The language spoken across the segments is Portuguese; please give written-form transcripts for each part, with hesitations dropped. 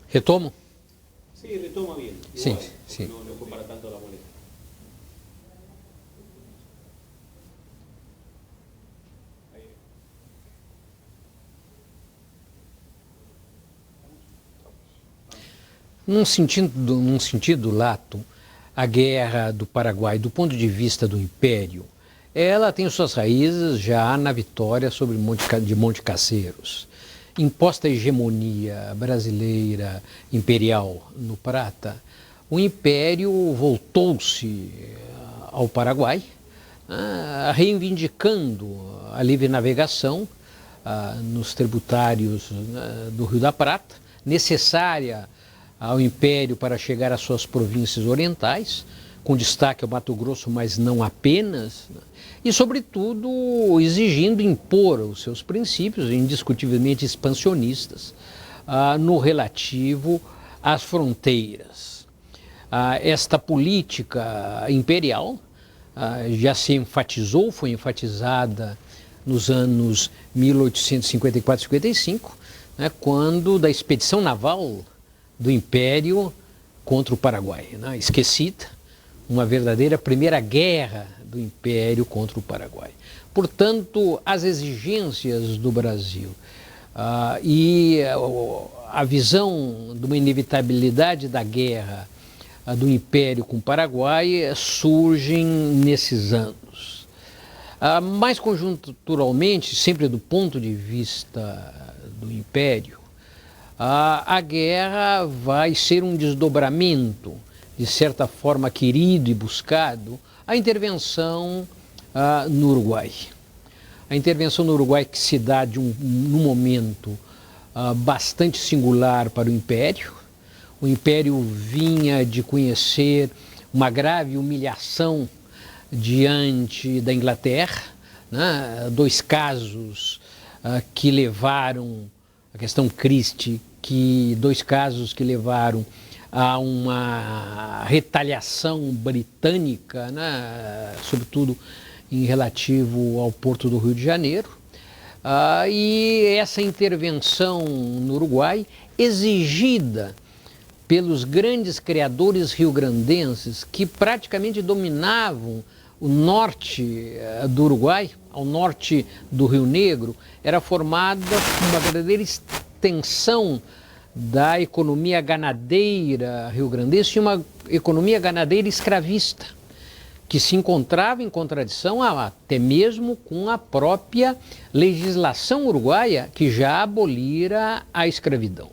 Retomo? Sí, retoma bien. Sim, sim. No fue para tanto la molestia. Num sentido lato, a guerra do Paraguai, do ponto de vista do Império, ela tem suas raízes já na vitória sobre Monte Caceiros. Imposta a hegemonia brasileira imperial no Prata, o Império voltou-se ao Paraguai, reivindicando a livre navegação nos tributários do Rio da Prata, necessária ao Império para chegar às suas províncias orientais, com destaque ao Mato Grosso, mas não apenas, e, sobretudo, exigindo impor os seus princípios, indiscutivelmente expansionistas, no relativo às fronteiras. Esta política imperial já se enfatizou, foi enfatizada nos anos 1854 e 55, né, quando da expedição naval do Império contra o Paraguai, né, esquecida, uma verdadeira primeira guerra do Império contra o Paraguai. Portanto, as exigências do Brasil e a visão de uma inevitabilidade da guerra do Império com o Paraguai surgem nesses anos. Mais conjunturalmente, sempre do ponto de vista do Império, a guerra vai ser um desdobramento, de certa forma querido e buscado, a intervenção no Uruguai. A intervenção no Uruguai que se dá num momento bastante singular para o Império. O Império vinha de conhecer uma grave humilhação diante da Inglaterra, né? Dois casos que levaram, a questão Christie, dois casos que levaram a uma retaliação britânica, né? Sobretudo em relativo ao Porto do Rio de Janeiro. E essa intervenção no Uruguai, exigida pelos grandes criadores riograndenses que praticamente dominavam o norte do Uruguai, ao norte do Rio Negro, era formada uma verdadeira extensão da economia ganadeira riograndense e uma economia ganadeira escravista, que se encontrava em contradição até mesmo com a própria legislação uruguaia, que já abolira a escravidão.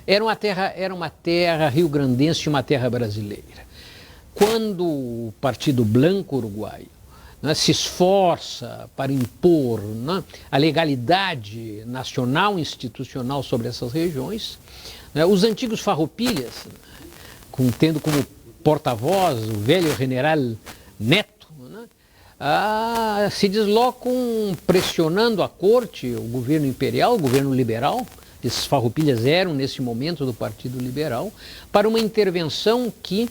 Era uma terra riograndense e uma terra brasileira. Quando o Partido Blanco Uruguaio, né, se esforça para impor, né, a legalidade nacional e institucional sobre essas regiões, né, os antigos farroupilhas, tendo como porta-voz o velho general Neto, né, se deslocam pressionando a corte, o governo imperial, o governo liberal. Esses farroupilhas eram, nesse momento, do Partido Liberal, para uma intervenção que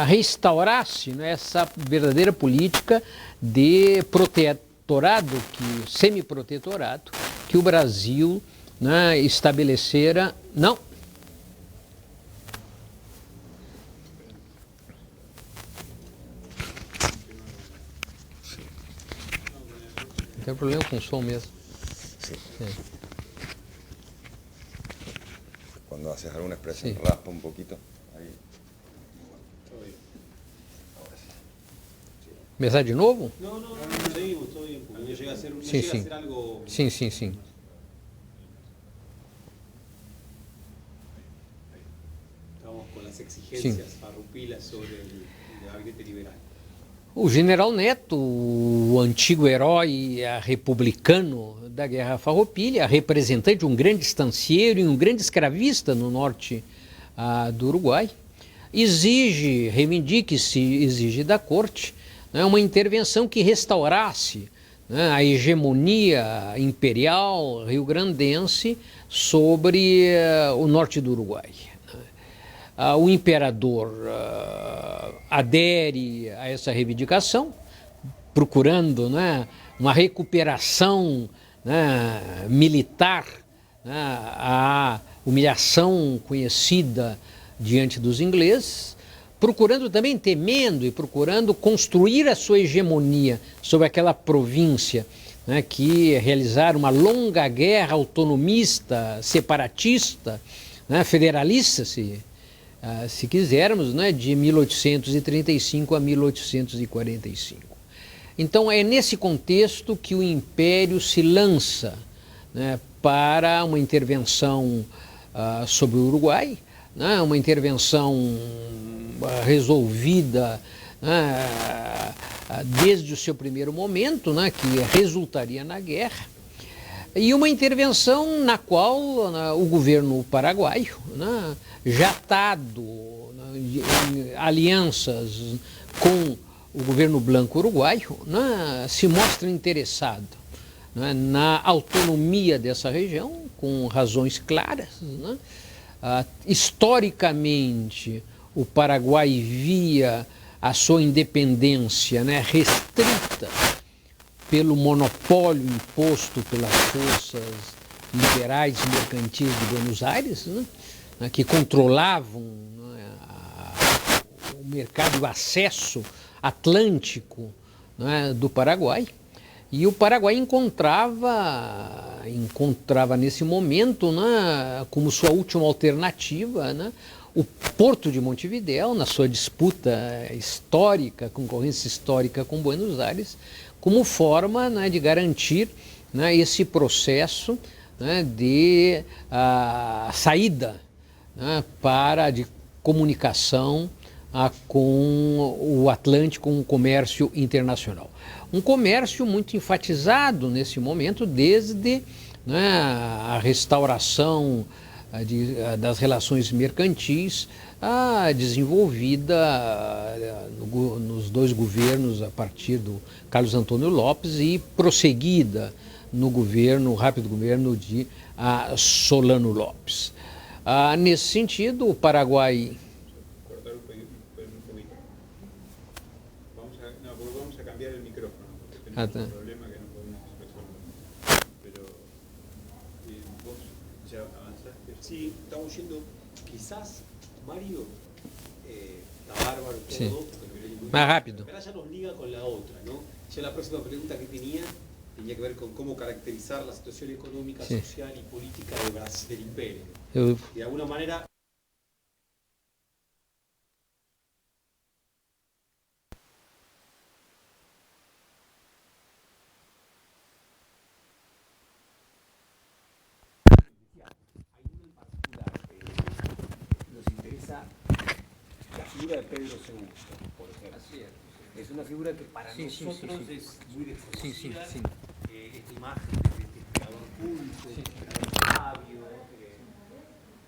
restaurasse, né, essa verdadeira política de protetorado, semi-protetorado, que o Brasil, né, estabelecera. Não. Não tem problema com o som mesmo. Sí. Sí. Cuando haces alguna expresión, Sí. raspa un poquito. Ahí. Começar de novo? No, seguimos, todo bien, porque no llega a ser, no Sim, llega sim. a ser algo... Sim, sim, sim. Estamos con las exigencias farroupilas sobre el gabinete liberal. O general Neto, o antigo herói republicano da Guerra Farroupilha, representante de um grande estancieiro e um grande escravista no norte do Uruguai, exige da corte, né, uma intervenção que restaurasse, né, a hegemonia imperial riograndense sobre o norte do Uruguai. O imperador adere a essa reivindicação, procurando, né, uma recuperação, né, militar, né, humilhação conhecida diante dos ingleses, procurando também, temendo e procurando construir a sua hegemonia sobre aquela província, né, que realizar uma longa guerra autonomista, separatista, né, federalista, se quisermos, né, de 1835 a 1845. Então é nesse contexto que o Império se lança, né, para uma intervenção sobre o Uruguai, né, uma intervenção resolvida, né, desde o seu primeiro momento, né, que resultaria na guerra, e uma intervenção na qual o governo paraguaio, né, já atado, né, em alianças com o governo branco uruguaio, né, se mostra interessado, né, na autonomia dessa região, com razões claras, né. Historicamente, o Paraguai via a sua independência, né, restrita pelo monopólio imposto pelas forças liberais e mercantis de Buenos Aires, né, que controlavam, né, o mercado e o acesso atlântico, né, do Paraguai. E o Paraguai encontrava nesse momento, né, como sua última alternativa, né, o Porto de Montevidéu, na sua disputa histórica, concorrência histórica com Buenos Aires, como forma, né, de garantir, né, esse processo, né, de saída, né, de comunicação com o Atlântico, com o comércio internacional. Um comércio muito enfatizado nesse momento desde, né, a restauração das relações mercantis, desenvolvida nos dois governos a partir do Carlos Antônio Lopes e prosseguida no rápido governo de Solano Lopes. Nesse sentido, o Paraguai... Vamos a cambiar el micrófono, porque tenemos un problema que no podemos resolver. Pero vos ya avanzaste. Sí, estamos yendo, quizás, Mario, está bárbaro todo, sí, pero más rápido. Pero ya nos liga con la otra, ¿no? Ya la próxima pregunta que tenía que ver con cómo caracterizar la situación económica, sí, social y política de Brasil, del imperio. Y de alguna manera... La figura de Pedro II, por ejemplo. Así es una figura que para nosotros es muy desconocida. Esta imagen de este emperador culto, emperador sabio.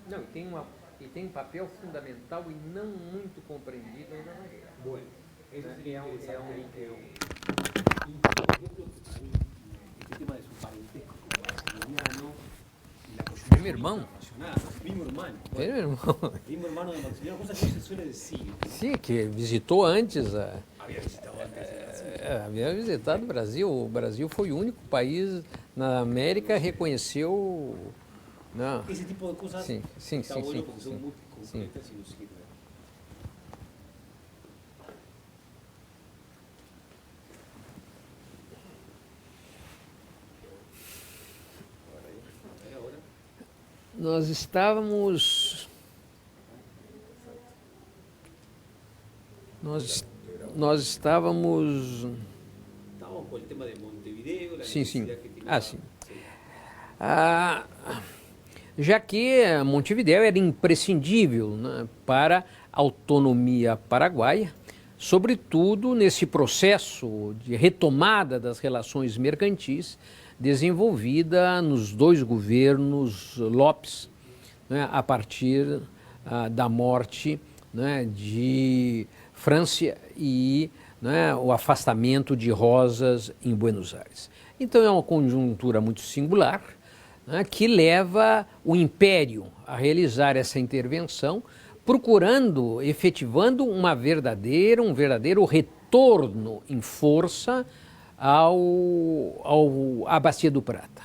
Não, e tem um papel fundamental e não muito compreendido ainda na guerra. Bueno, eso sería por ejemplo, este tema de su parentesco con Maximiliano y la coyuntura Meu irmão. Primo hermano. Meu irmão. Primo hermano de Maximiliano, cosa que no se suele decir. Sim, que visitou antes. Había visitado antes. Havia visitado o Brasil. O Brasil foi o único país na América que reconheceu. Não. Esse tipo de coisas está bueno porque são muito concretas e nos sirven. Nós estávamos com o tema de Montevideo, sim. que tinha... Sim. Já que Montevidéu era imprescindível, né, para a autonomia paraguaia, sobretudo nesse processo de retomada das relações mercantis desenvolvida nos dois governos Lopes, né, a partir da morte, né, de França e, né, o afastamento de Rosas em Buenos Aires. Então é uma conjuntura muito singular, né, que leva o Império a realizar essa intervenção, procurando, efetivando um verdadeiro retorno em força à Bacia do Prata.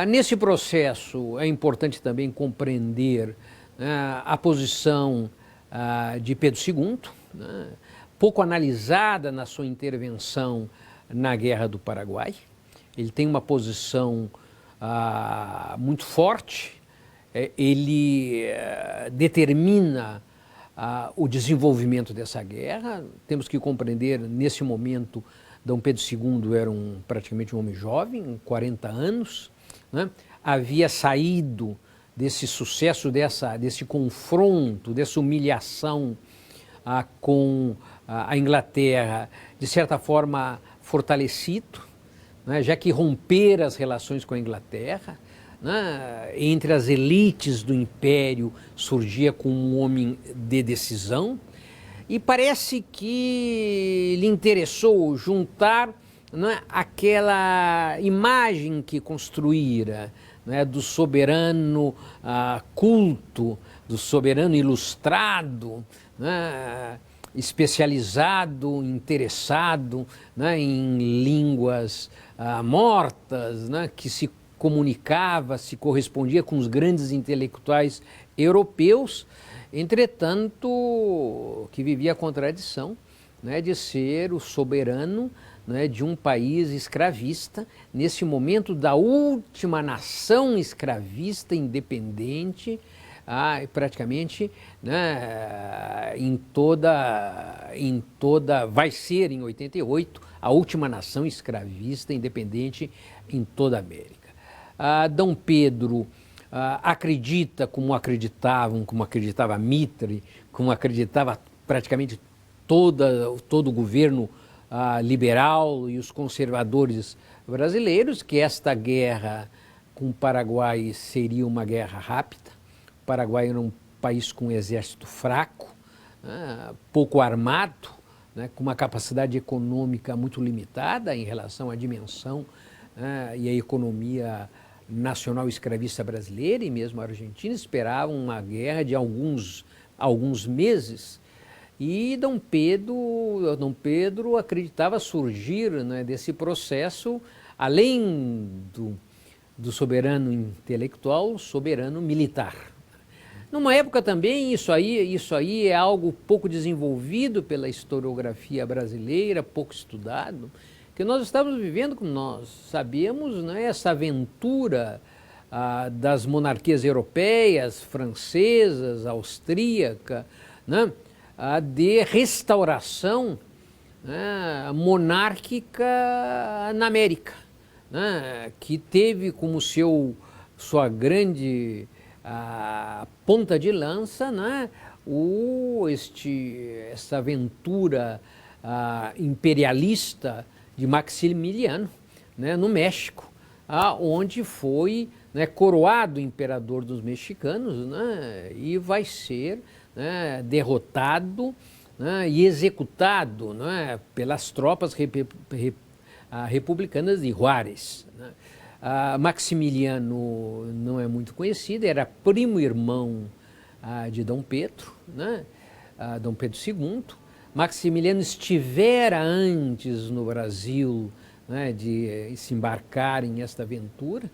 Nesse processo é importante também compreender a posição de Pedro II, né, pouco analisada na sua intervenção na Guerra do Paraguai. Ele tem uma posição muito forte, ele determina o desenvolvimento dessa guerra. Temos que compreender, nesse momento, Dom Pedro II era praticamente um homem jovem, 40 anos, né? Havia saído desse sucesso, desse confronto, dessa humilhação com a Inglaterra, de certa forma fortalecido, né? Já que romper as relações com a Inglaterra, né, entre as elites do Império, surgia como um homem de decisão, e parece que lhe interessou juntar, né, aquela imagem que construíra, né, do soberano culto, do soberano ilustrado, né, especializado, interessado, né, em línguas mortas, né, que se comunicava, se correspondia com os grandes intelectuais europeus, entretanto, que vivia a contradição, né, de ser o soberano, né, de um país escravista, nesse momento da última nação escravista independente, praticamente, né, vai ser em 88 a última nação escravista independente em toda a América. Dom Pedro acredita, como acreditava Mitre, como acreditava praticamente todo o governo liberal e os conservadores brasileiros, que esta guerra com o Paraguai seria uma guerra rápida. O Paraguai era um país com um exército fraco, pouco armado, né, com uma capacidade econômica muito limitada em relação à dimensão e à economia nacional escravista brasileira, e mesmo a Argentina esperavam uma guerra de alguns meses, e Dom Pedro acreditava surgir, né, desse processo, além do soberano intelectual, soberano militar. Numa época também, isso aí é algo pouco desenvolvido pela historiografia brasileira, pouco estudado, que nós estamos vivendo, como nós sabemos, né, essa aventura das monarquias europeias, francesas, austríaca, né, de restauração, né, monárquica na América, né, que teve como sua grande ponta de lança, né, essa aventura imperialista de Maximiliano, né, no México, onde foi, né, coroado imperador dos mexicanos, né, e vai ser, né, derrotado, né, e executado, né, pelas tropas republicanas de Juárez, né. Maximiliano não é muito conhecido, era primo-irmão de Dom Pedro, né, Dom Pedro II. Maximiliano estivera antes no Brasil, né, de se embarcar em esta aventura.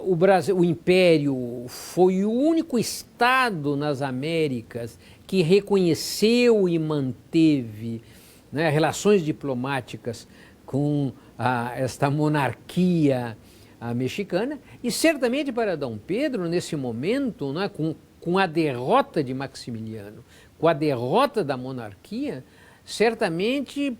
O Império foi o único estado nas Américas que reconheceu e manteve, né, relações diplomáticas com esta monarquia mexicana, e certamente para Dom Pedro, nesse momento, né, com a derrota de Maximiliano, com a derrota da monarquia, certamente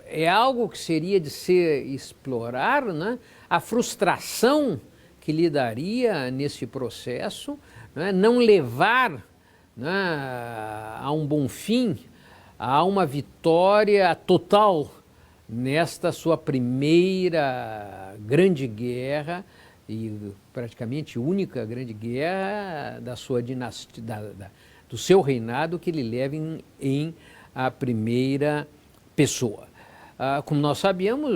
é algo que seria de se explorar, né, a frustração que lhe daria nesse processo, né, não levar, né, a um bom fim, a uma vitória total nesta sua primeira grande guerra, e praticamente única grande guerra da sua dinastia, do seu reinado, que ele leva em a primeira pessoa. Como nós sabemos,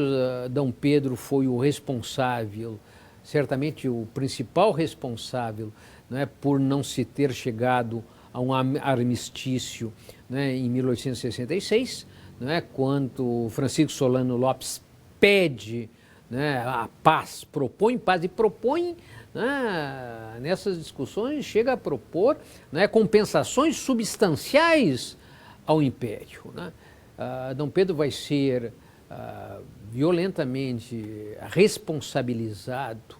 Dom Pedro foi o responsável, certamente o principal responsável, né, por não se ter chegado a um armistício, né, em 1866, né, quando Francisco Solano Lopes pede, né, a paz, propõe paz e propõe, né, nessas discussões, chega a propor, né, compensações substanciais ao Império. Né? Dom Pedro vai ser violentamente responsabilizado,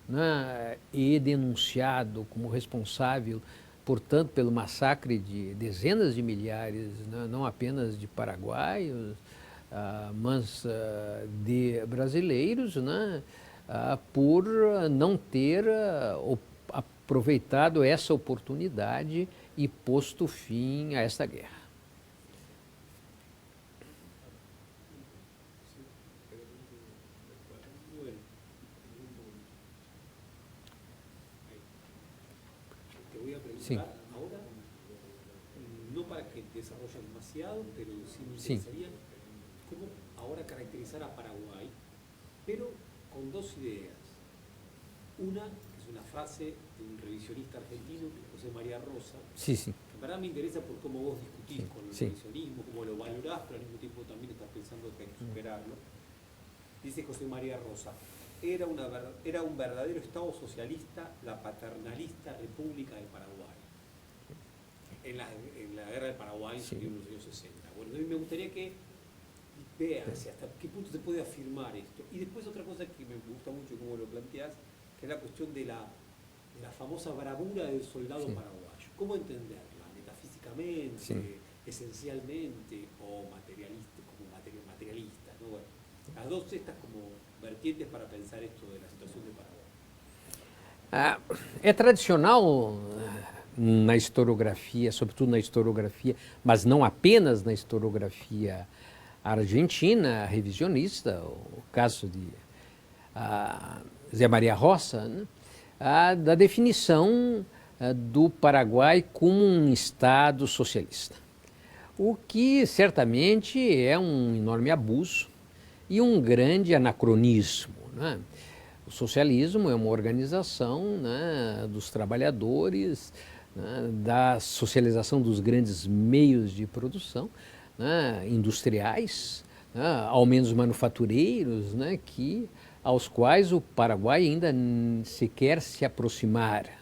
né, e denunciado como responsável, portanto, pelo massacre de dezenas de milhares, né, não apenas de paraguaios, mas de brasileiros, né, por não ter aproveitado essa oportunidade e posto fim a esta guerra. Sí. Ahora, no para que desarrollen demasiado, pero sí me interesaría cómo ahora caracterizar a Paraguay, pero con dos ideas. Una, que es una frase de un revisionista argentino, José María Rosa, que en verdad me interesa por cómo vos discutís con el revisionismo, cómo lo valorás, pero al mismo tiempo también estás pensando que hay que superarlo. Dice José María Rosa: era un verdadero Estado socialista la paternalista República del Paraguay. En la guerra del Paraguay en los años 60. Bueno, a mí me gustaría que veas hasta qué punto se puede afirmar esto. Y después otra cosa que me gusta mucho cómo lo planteás, que es la cuestión de la famosa bravura del soldado paraguayo. ¿Cómo entenderla? ¿Metafísicamente, esencialmente o materialista, como materialista? ¿No? Bueno, las dos estas como vertientes para pensar esto de la situación de Paraguay. É tradicional na historiografia, sobretudo na historiografia, mas não apenas na historiografia argentina, revisionista, o caso de Zé Maria Roça, né, da definição do Paraguai como um Estado socialista. O que certamente é um enorme abuso e um grande anacronismo, né? O socialismo é uma organização, né, dos trabalhadores, né, da socialização dos grandes meios de produção, né, industriais, né, ao menos manufatureiros, né, aos quais o Paraguai ainda sequer se aproximara.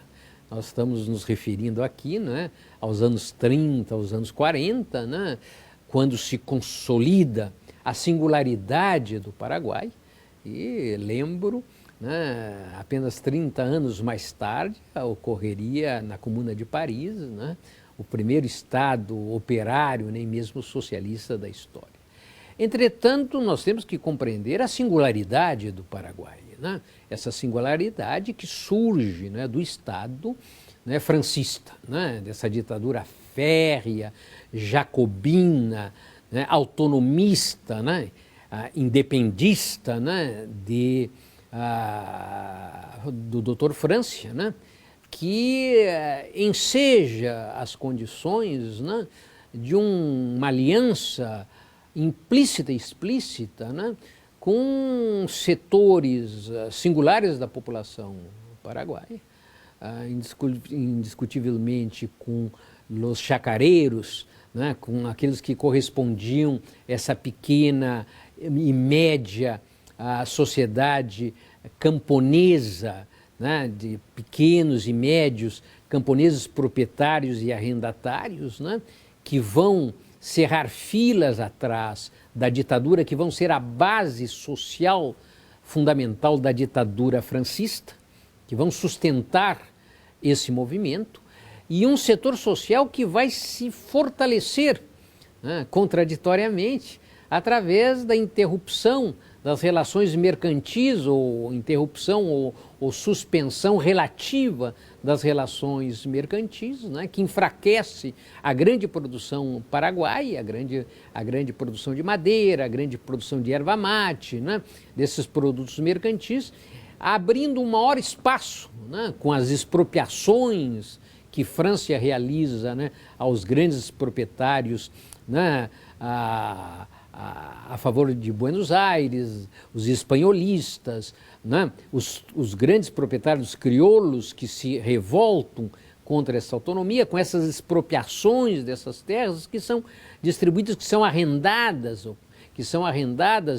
Nós estamos nos referindo aqui, né, aos anos 30, aos anos 40, né, quando se consolida a singularidade do Paraguai, e lembro, né, apenas 30 anos mais tarde, ocorreria na Comuna de Paris, né, o primeiro Estado operário, nem mesmo socialista da história. Entretanto, nós temos que compreender a singularidade do Paraguai, né, essa singularidade que surge, né, do Estado, né, francista, né, dessa ditadura férrea, jacobina, né, autonomista, né, independista, né, do Dr. Francia, né, que enseja as condições, né, de uma aliança implícita e explícita, né, com setores singulares da população paraguaia, indiscutivelmente com os chacareiros, né, com aqueles que correspondiam a essa pequena e média sociedade camponesa, né, de pequenos e médios camponeses proprietários e arrendatários, né, que vão cerrar filas atrás da ditadura, que vão ser a base social fundamental da ditadura francista, que vão sustentar esse movimento, e um setor social que vai se fortalecer, né, contraditoriamente, através da interrupção das relações mercantis, ou interrupção ou suspensão relativa das relações mercantis, né, que enfraquece a grande produção paraguaia, a grande produção de madeira, a grande produção de erva mate, né, desses produtos mercantis, abrindo um maior espaço, né, com as expropriações que França realiza, né, aos grandes proprietários, né, a favor de Buenos Aires, os espanholistas, né, os grandes proprietários crioulos que se revoltam contra essa autonomia, com essas expropriações dessas terras que são distribuídas, que são arrendadas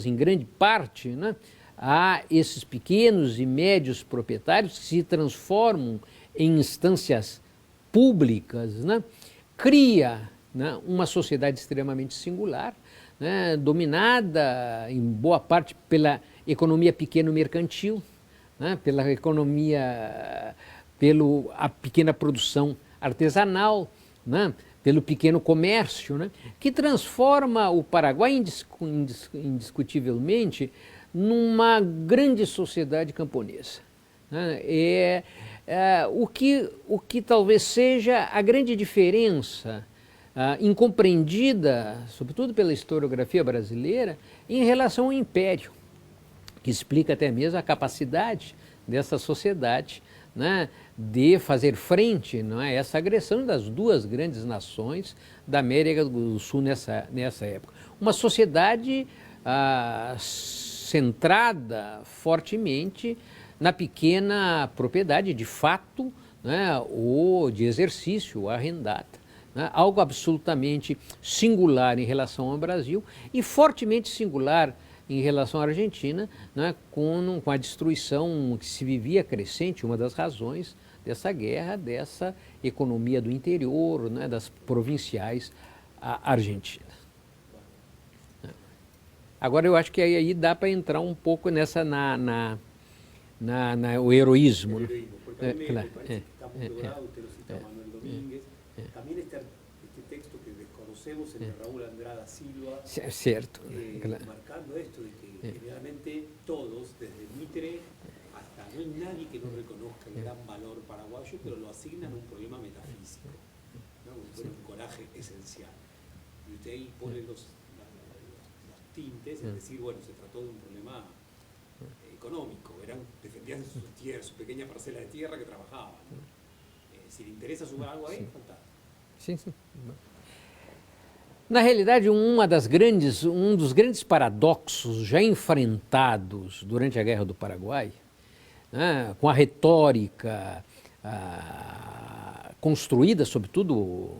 em grande parte, né, a esses pequenos e médios proprietários que se transformam em instâncias públicas, né, cria, né, uma sociedade extremamente singular, né, dominada em boa parte pela economia pequeno-mercantil, né, pela economia, pela pequena produção artesanal, né, pelo pequeno comércio, né, que transforma o Paraguai indiscutivelmente numa grande sociedade camponesa. Né. O que talvez seja a grande diferença incompreendida, sobretudo pela historiografia brasileira, em relação ao Império, que explica até mesmo a capacidade dessa sociedade, né, de fazer frente, não é, a essa agressão das duas grandes nações da América do Sul nessa época. Uma sociedade centrada fortemente na pequena propriedade de fato, né, ou de exercício arrendada. Né, algo absolutamente singular em relação ao Brasil e fortemente singular em relação à Argentina, né, com a destruição que se vivia crescente, uma das razões dessa guerra, dessa economia do interior, né, das provinciais argentinas. Agora eu acho que aí dá para entrar um pouco nessa o heroísmo. El heroísmo, porque a mí me parece que está muy logrado, usted lo cita a Manuel Domínguez, también este texto que desconocemos, el de Raúl Andrada Silva, certo, marcando esto de que generalmente todos, desde Mitre hasta no hay nadie que no reconozca el gran valor paraguayo, pero lo asignan a un problema metafísico, ¿no? Un coraje esencial. Y usted ahí pone los tintes, es decir, bueno, se trató de un problema económico, defendían sus tierras, su pequeña parcela de tierra que trabajaban. Si le interesa sumar algo ahí, fantástico. Sim. Na realidade, um dos grandes paradoxos já enfrentados durante a Guerra do Paraguai, né, com a retórica construída, sobretudo,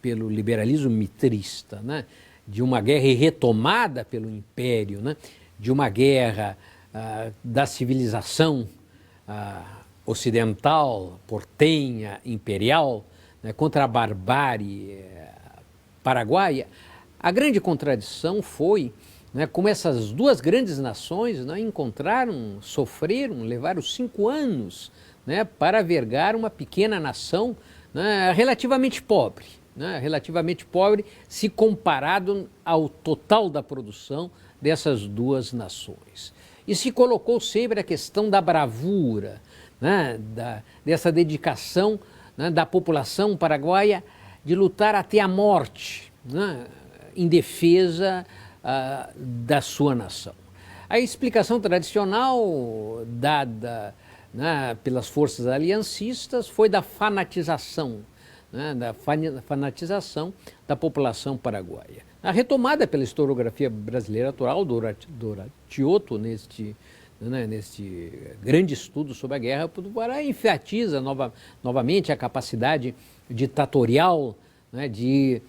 pelo liberalismo mitrista, né, de uma guerra retomada pelo Império, né, de uma guerra da civilização ocidental, portenha, imperial, né, contra a barbárie paraguaia. A grande contradição foi, né, como essas duas grandes nações, né, sofreram, levaram 5 anos, né, para vergar uma pequena nação, né, relativamente pobre se comparado ao total da produção dessas duas nações. E se colocou sempre a questão da bravura, né, dessa dedicação, né, da população paraguaia de lutar até a morte, né, em defesa da sua nação. A explicação tradicional dada, né, pelas forças aliancistas foi da fanatização, né, da população paraguaia. A retomada pela historiografia brasileira atual, Doratioto, neste grande estudo sobre a Guerra do Pará, enfatiza novamente a capacidade ditatorial, né, de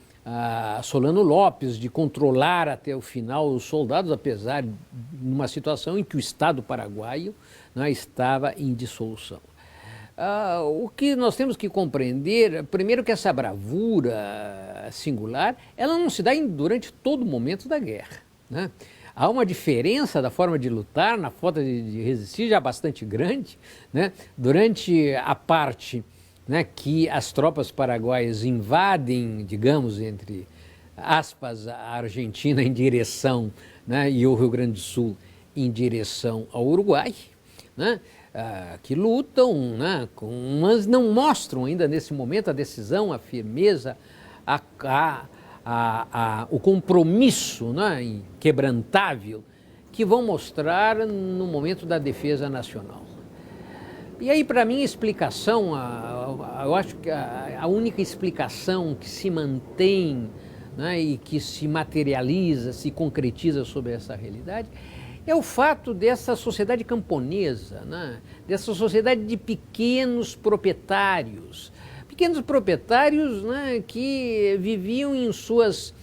Solano Lopes de controlar até o final os soldados, apesar de uma situação em que o Estado paraguaio, né, estava em dissolução. O que nós temos que compreender, primeiro, que essa bravura singular, ela não se dá durante todo o momento da guerra, né? Há uma diferença da forma de lutar, na forma de resistir, já bastante grande, né? Durante a parte, né, que as tropas paraguaias invadem, digamos, entre aspas, a Argentina em direção, né, e o Rio Grande do Sul em direção ao Uruguai, né? Que lutam, né, mas não mostram ainda nesse momento a decisão, a firmeza, o compromisso, né, inquebrantável que vão mostrar no momento da defesa nacional. E aí, para mim, a explicação, eu acho que a única explicação que se mantém, né, e que se materializa, se concretiza sobre essa realidade, é o fato dessa sociedade camponesa, né? Dessa sociedade de pequenos proprietários, né, que viviam em suas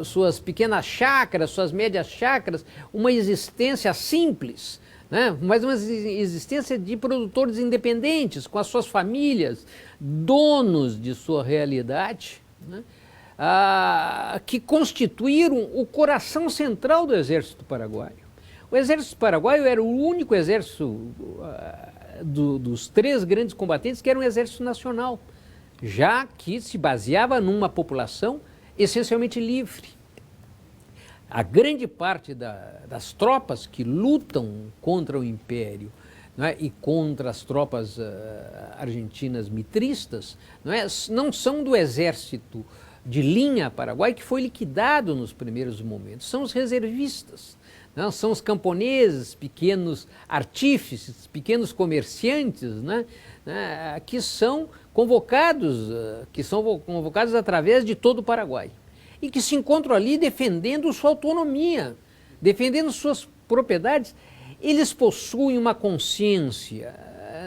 suas pequenas chácaras, suas médias chácaras, uma existência simples, né? Mas uma existência de produtores independentes, com as suas famílias, donos de sua realidade, né? Que constituíram o coração central do Exército Paraguaio. O Exército Paraguaio era o único exército dos 3 grandes combatentes que era um exército nacional, já que se baseava numa população essencialmente livre. A grande parte das tropas que lutam contra o Império, não é, e contra as tropas argentinas mitristas, não são do exército de linha paraguaio, que foi liquidado nos primeiros momentos, são os reservistas, não, são os camponeses, pequenos artífices, pequenos comerciantes, né, que são convocados através de todo o Paraguai e que se encontram ali defendendo sua autonomia, defendendo suas propriedades. Eles possuem uma consciência,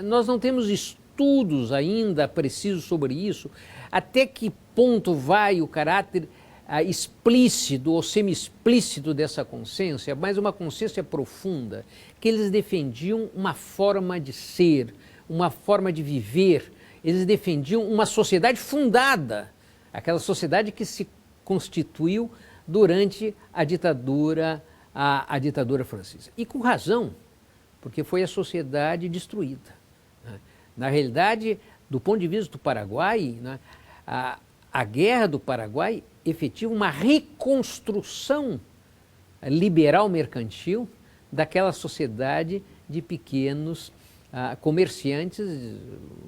nós não temos estudos ainda precisos sobre isso, até que ponto vai o caráter explícito ou semi-explícito dessa consciência, mas uma consciência profunda, que eles defendiam uma forma de ser, uma forma de viver, eles defendiam uma sociedade fundada, aquela sociedade que se constituiu durante a ditadura francesa. E com razão, porque foi a sociedade destruída. Na realidade, do ponto de vista do Paraguai, a Guerra do Paraguai efetiva uma reconstrução liberal mercantil daquela sociedade de pequenos comerciantes,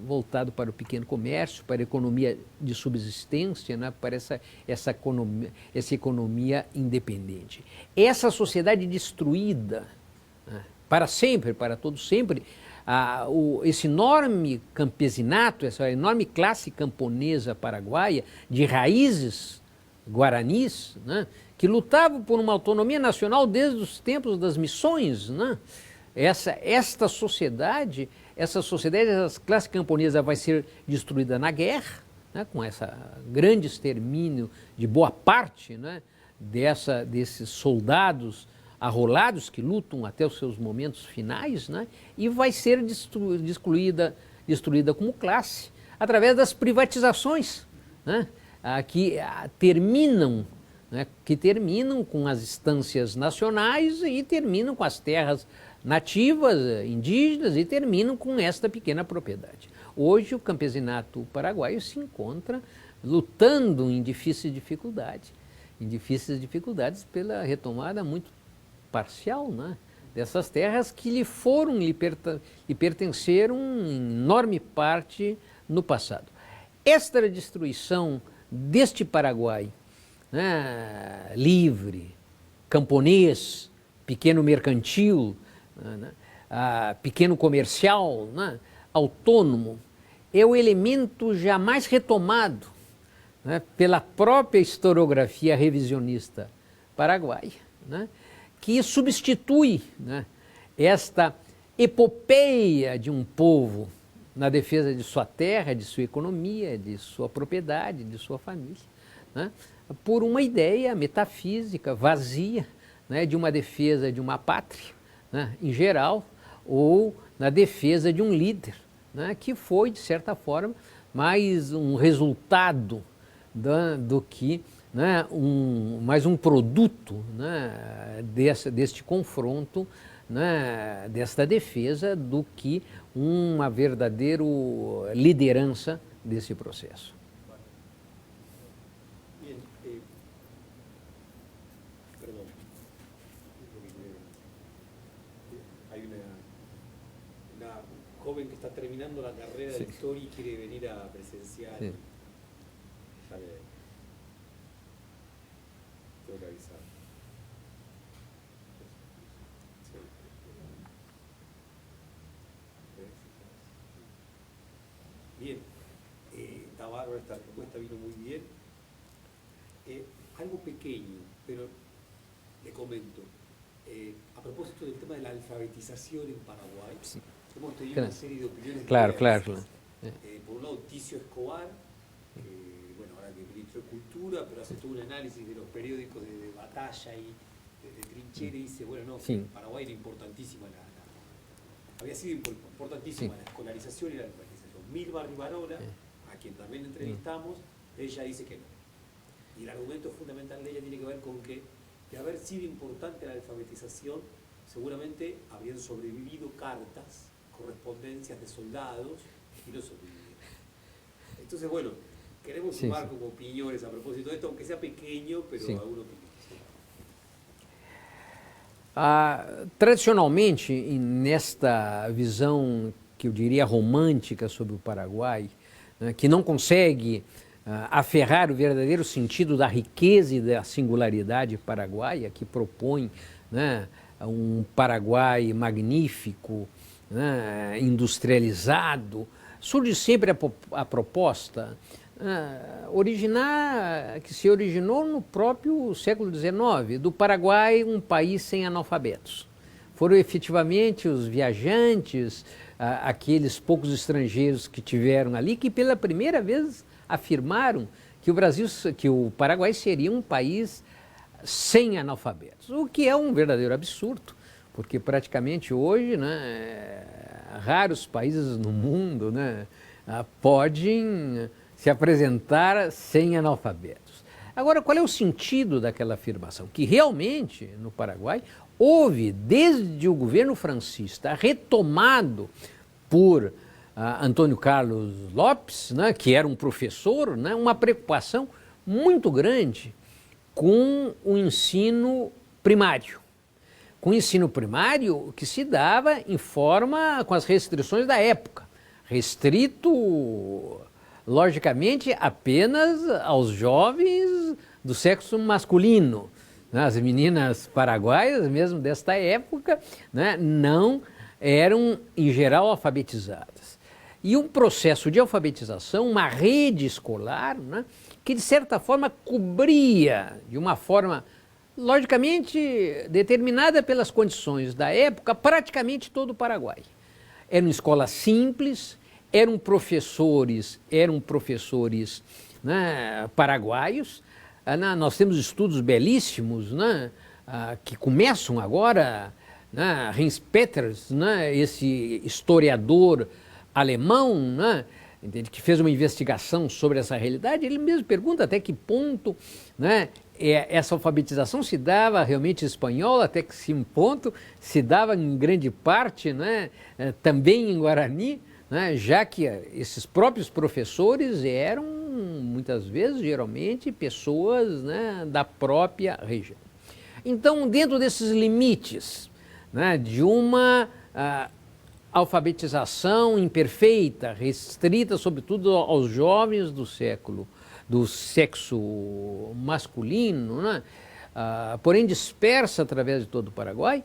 voltado para o pequeno comércio, para a economia de subsistência, né, para essa economia independente. Essa sociedade destruída, né, para sempre, para todo sempre, esse enorme campesinato, essa enorme classe camponesa paraguaia, de raízes guaranis, né, que lutavam por uma autonomia nacional desde os tempos das missões, né? Esta sociedade, essa classe camponesa vai ser destruída na guerra, né, com esse grande extermínio de boa parte, né, desses soldados arrolados que lutam até os seus momentos finais, né, e vai ser destruída como classe através das privatizações, né, que terminam com as estâncias nacionais e terminam com as terras nativas, indígenas, e terminam com esta pequena propriedade. Hoje o campesinato paraguaio se encontra lutando em difíceis dificuldades pela retomada muito parcial, né, dessas terras que lhe pertenceram em enorme parte no passado. Esta destruição deste Paraguai, né, livre, camponês, pequeno mercantil, né, pequeno comercial, né, autônomo, é o elemento jamais retomado, né, pela própria historiografia revisionista paraguaia, né, que substitui, né, esta epopeia de um povo na defesa de sua terra, de sua economia, de sua propriedade, de sua família, né, por uma ideia metafísica vazia, né, de uma defesa de uma pátria, né, em geral, ou na defesa de um líder, né, que foi, de certa forma, mais um resultado do que, né, mais um produto, né, deste confronto, né, desta defesa, do que uma verdadeira liderança desse processo. Joven que está terminando la carrera de historia y quiere venir a presenciar. Sí. Tengo que avisar. Sí. Bien, está bárbaro, esta respuesta vino muy bien. Algo pequeño, pero le comento. A propósito del tema de la alfabetización en Paraguay, sí. Hemos tenido una serie de opiniones. Claro. Por un lado, Ticio Escobar, bueno, ahora que Brito cultura, pero hace todo un análisis de los periódicos de batalla y de trinchera y dice, bueno, no, Sí. Paraguay era importantísima, había sido importantísima la escolarización y la alfabetización. Milva Rivarola, a quien también entrevistamos, ella dice que no. Y el argumento fundamental de ella tiene que ver con que, de haber sido importante la alfabetización, seguramente habrían sobrevivido cartas, correspondencias de soldados y no sobrevivieron. Entonces, bueno, queremos sumar como opiniones a propósito de esto, aunque sea pequeño, pero alguna opinión. Tradicionalmente, nesta visão que eu diria romântica sobre o Paraguai, né, que não consegue aferrar o verdadeiro sentido da riqueza e da singularidade paraguaia, que propõe, né, um Paraguai magnífico, né, industrializado, surge sempre a proposta que se originou no próprio século XIX, do Paraguai um país sem analfabetos. Foram efetivamente os viajantes, aqueles poucos estrangeiros que tiveram ali, que pela primeira vez afirmaram que o Paraguai seria um país sem analfabetos, o que é um verdadeiro absurdo, porque praticamente hoje, né, raros países no mundo, né, podem se apresentar sem analfabetos. Agora, qual é o sentido daquela afirmação? Que realmente, no Paraguai, houve, desde o governo francista, retomado por Antônio Carlos Lopes, né, que era um professor, né, uma preocupação muito grande com o ensino primário. Com o ensino primário que se dava em forma com as restrições da época, restrito, logicamente, apenas aos jovens do sexo masculino. As meninas paraguaias, mesmo desta época, né, não eram, em geral, alfabetizadas. E um processo de alfabetização, uma rede escolar, né, que, de certa forma, cobria, de uma forma, logicamente, determinada pelas condições da época, praticamente todo o Paraguai. Eram escolas simples, eram professores, né, paraguaios. Nós temos estudos belíssimos, né, que começam agora, né, Heinz Peters, né, esse historiador alemão, né, que fez uma investigação sobre essa realidade. Ele mesmo pergunta até que ponto, né, essa alfabetização se dava realmente em espanhol, até que sim ponto se dava em grande parte, né, também em Guarani, né, já que esses próprios professores eram, muitas vezes, geralmente, pessoas, né, da própria região. Então, dentro desses limites, né, de uma alfabetização imperfeita, restrita, sobretudo, aos jovens do sexo masculino, né, porém dispersa através de todo o Paraguai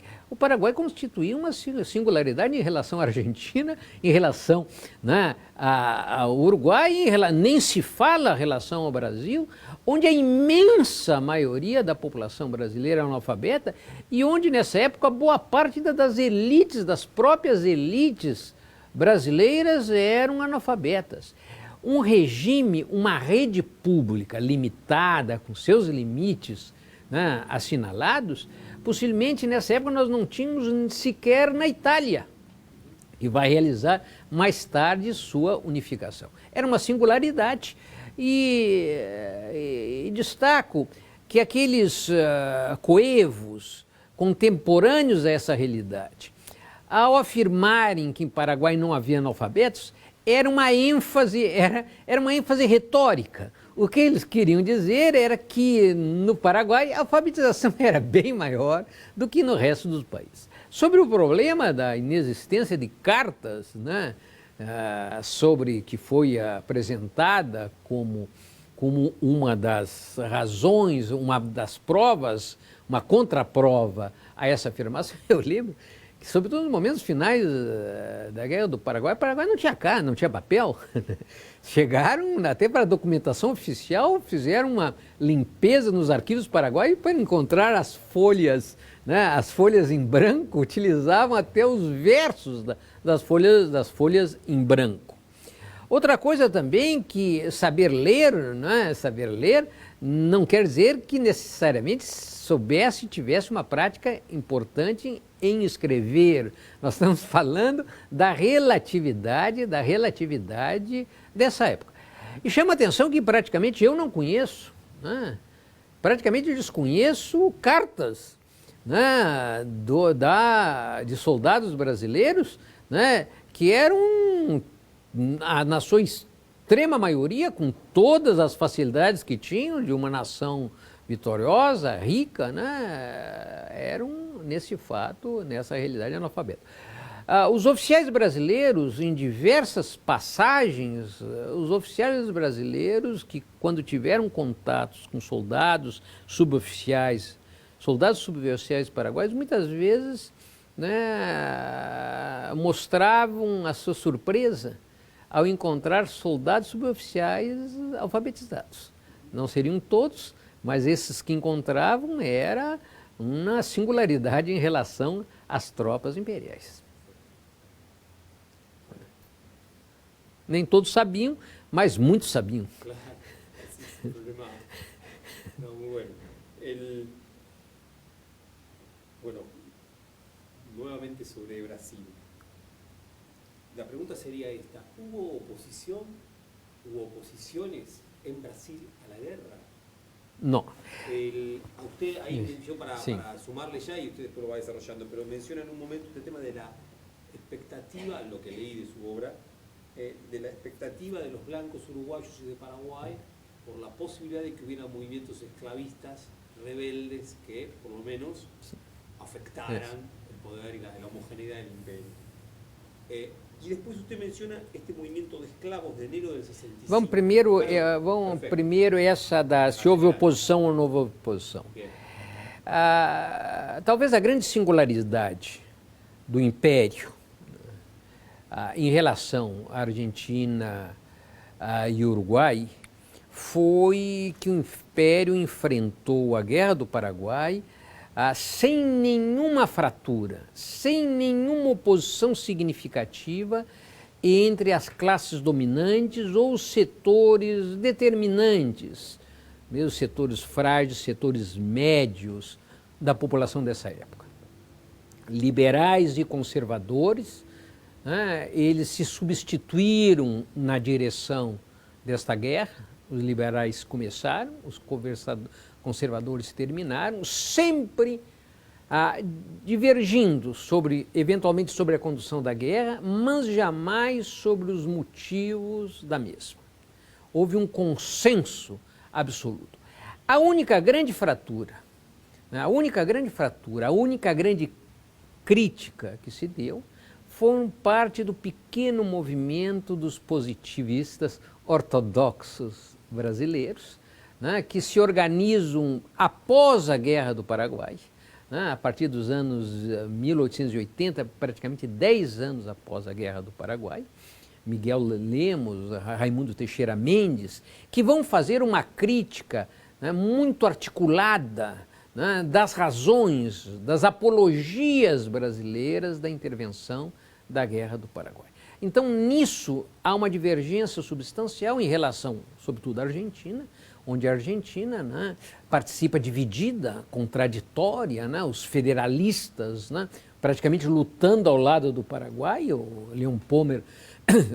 constituía uma singularidade em relação à Argentina, em relação, né, ao Uruguai, nem se fala em relação ao Brasil, onde a imensa maioria da população brasileira é analfabeta e onde, nessa época, boa parte das elites, das próprias elites brasileiras eram analfabetas. Um regime, uma rede pública limitada, com seus limites, né, assinalados, possivelmente nessa época nós não tínhamos sequer na Itália, que vai realizar mais tarde sua unificação. Era uma singularidade e destaco que aqueles coevos contemporâneos a essa realidade, ao afirmarem que em Paraguai não havia analfabetos, era uma ênfase retórica. O que eles queriam dizer era que no Paraguai a alfabetização era bem maior do que no resto dos países. Sobre o problema da inexistência de cartas, né, sobre que foi apresentada como uma das razões, uma das provas, uma contraprova a essa afirmação, eu lembro que, sobretudo nos momentos finais da Guerra do Paraguai, o Paraguai não tinha carta, não tinha papel. Chegaram até para a documentação oficial, fizeram uma limpeza nos arquivos paraguaios para encontrar as folhas, né, as folhas em branco, utilizavam até os versos das folhas em branco. Outra coisa também que saber ler, né? Saber ler não quer dizer que necessariamente soubesse e tivesse uma prática importante em escrever. Nós estamos falando da relatividade dessa época. E chama a atenção que praticamente eu não conheço, né? Praticamente desconheço cartas, né? De soldados brasileiros, né? Que eram, na sua extrema maioria, com todas as facilidades que tinham de uma nação vitoriosa, rica, né? Eram, nesse fato, nessa realidade, analfabetos. Os oficiais brasileiros, em diversas passagens, os oficiais brasileiros que, quando tiveram contatos com soldados suboficiais paraguaios, muitas vezes, né, mostravam a sua surpresa ao encontrar soldados suboficiais alfabetizados. Não seriam todos, mas esses que encontravam era uma singularidade em relação às tropas imperiais. Nem todos sabiam, mas muitos sabiam. Claro, ese es el problema. No, muy bueno. Bueno, nuevamente sobre Brasil. La pregunta sería esta: ¿hubo oposiciones en Brasil a la guerra? No. A usted ahí, yo para sumarle ya, y usted después lo va desarrollando, pero menciona en un momento este tema de la expectativa, lo que leí de su obra, de la expectativa de los blancos uruguayos y de Paraguay por la posibilidad de que hubiera movimientos esclavistas rebeldes que, por lo menos, afectaran el poder y la homogeneidad del imperio. E depois você menciona este movimento de escravos de enero del 65. Vamos primeiro essa da se houve oposição ou não houve oposição. Talvez a grande singularidade do Império em relação à Argentina e Uruguai foi que o Império enfrentou a Guerra do Paraguai sem nenhuma fratura, sem nenhuma oposição significativa entre as classes dominantes ou setores determinantes, mesmo setores frágeis, setores médios da população dessa época. Liberais e conservadores, né, eles se substituíram na direção desta guerra. Os liberais começaram, os conservadores terminaram, sempre divergindo eventualmente sobre a condução da guerra, mas jamais sobre os motivos da mesma. Houve um consenso absoluto. A única grande fratura, a única grande crítica que se deu foram parte do pequeno movimento dos positivistas ortodoxos brasileiros, né, que se organizam após a Guerra do Paraguai, né, a partir dos anos 1880, praticamente 10 anos após a Guerra do Paraguai, Miguel Lemos, Raimundo Teixeira Mendes, que vão fazer uma crítica, né, muito articulada, né, das razões, das apologias brasileiras da intervenção da Guerra do Paraguai. Então, nisso, há uma divergência substancial em relação, sobretudo, à Argentina, onde a Argentina, né, participa dividida, contraditória, né, os federalistas, né, praticamente lutando ao lado do Paraguai. O Leon Pommer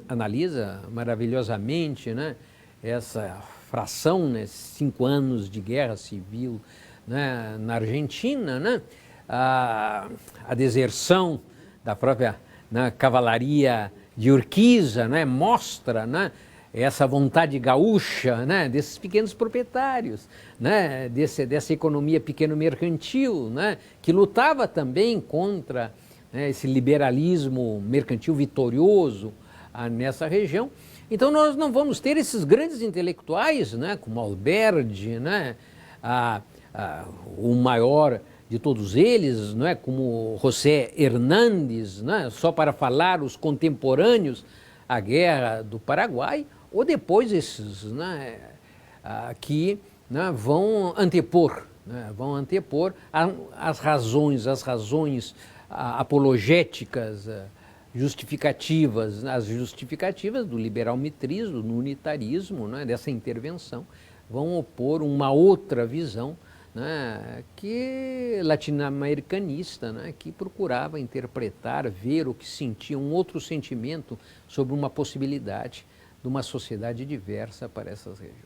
analisa maravilhosamente, né, essa fração, né, 5 anos de guerra civil, né, na Argentina, né, a deserção da própria, né, cavalaria de Urquiza, né, mostra, né, essa vontade gaúcha, né, desses pequenos proprietários, né, dessa economia pequeno-mercantil, né, que lutava também contra, né, esse liberalismo mercantil vitorioso nessa região. Então nós não vamos ter esses grandes intelectuais, né, como Alberdi, né, o maior de todos eles, não é, como José Hernández, né, só para falar os contemporâneos à Guerra do Paraguai, ou depois esses, né, que, né, vão antepor as razões apologéticas justificativas, as justificativas do liberal-metrismo, do unitarismo, né, dessa intervenção, vão opor uma outra visão, né, que latino-americanista, né, que procurava interpretar, ver o que sentia, um outro sentimento sobre uma possibilidade de uma sociedade diversa para essas regiões.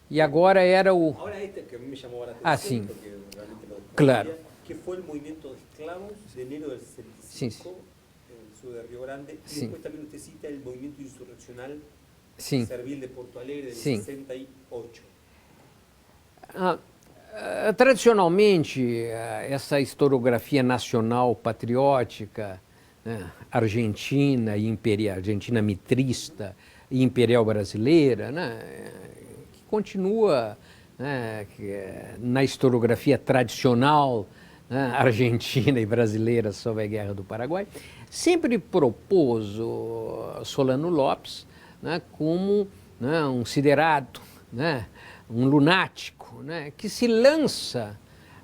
E agora era o... Ahora este que a mí me llamó la atención, Ah, sí. porque realmente lo Claro. desconocía, que fue el movimiento de esclavos de enero del 65 Sí, sí. en el sur de Río Grande. Y Sí. después también usted cita el movimiento insurreccional Sim. servil de Porto Alegre del Sí. 68. Tradicionalmente, essa historiografia nacional patriótica, né, argentina e imperial, argentina mitrista e imperial brasileira, né, que continua, né, na historiografia tradicional, né, argentina e brasileira sobre a Guerra do Paraguai, sempre propôs o Solano Lopes, né, como, né, um siderado, né, um lunático, né, que se lança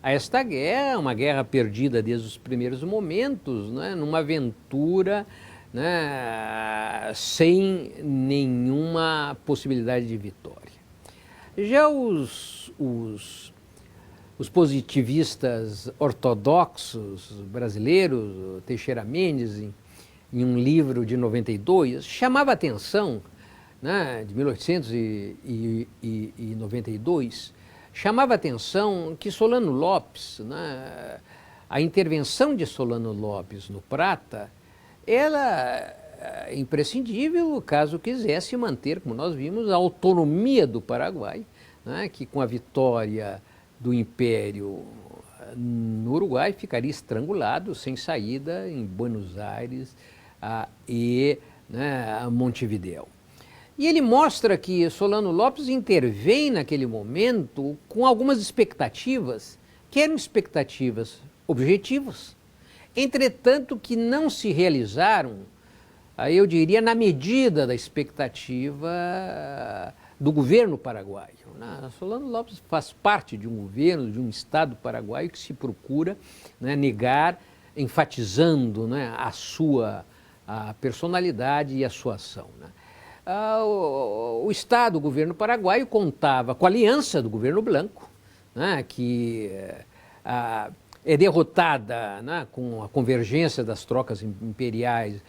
a esta guerra, uma guerra perdida desde os primeiros momentos, né, numa aventura, né, sem nenhuma possibilidade de vitória. Já os positivistas ortodoxos brasileiros, Teixeira Mendes, em um livro de 92, chamava atenção, né, de 1892, chamava atenção que Solano Lopes, né, a intervenção de Solano Lopes no Prata, ela é imprescindível caso quisesse manter, como nós vimos, a autonomia do Paraguai, né, que com a vitória do Império no Uruguai ficaria estrangulado, sem saída, em Buenos Aires e, né, Montevidéu. E ele mostra que Solano Lopes intervém naquele momento com algumas expectativas, que eram expectativas objetivas, entretanto que não se realizaram, aí eu diria, na medida da expectativa do governo paraguaio. Solano Lopes faz parte de um governo, de um Estado paraguaio que se procura, né, negar, enfatizando, né, a sua personalidade e a sua ação, né. O Estado, o governo paraguaio, contava com a aliança do governo Blanco, né, que é derrotada, né, com a convergência das trocas imperiais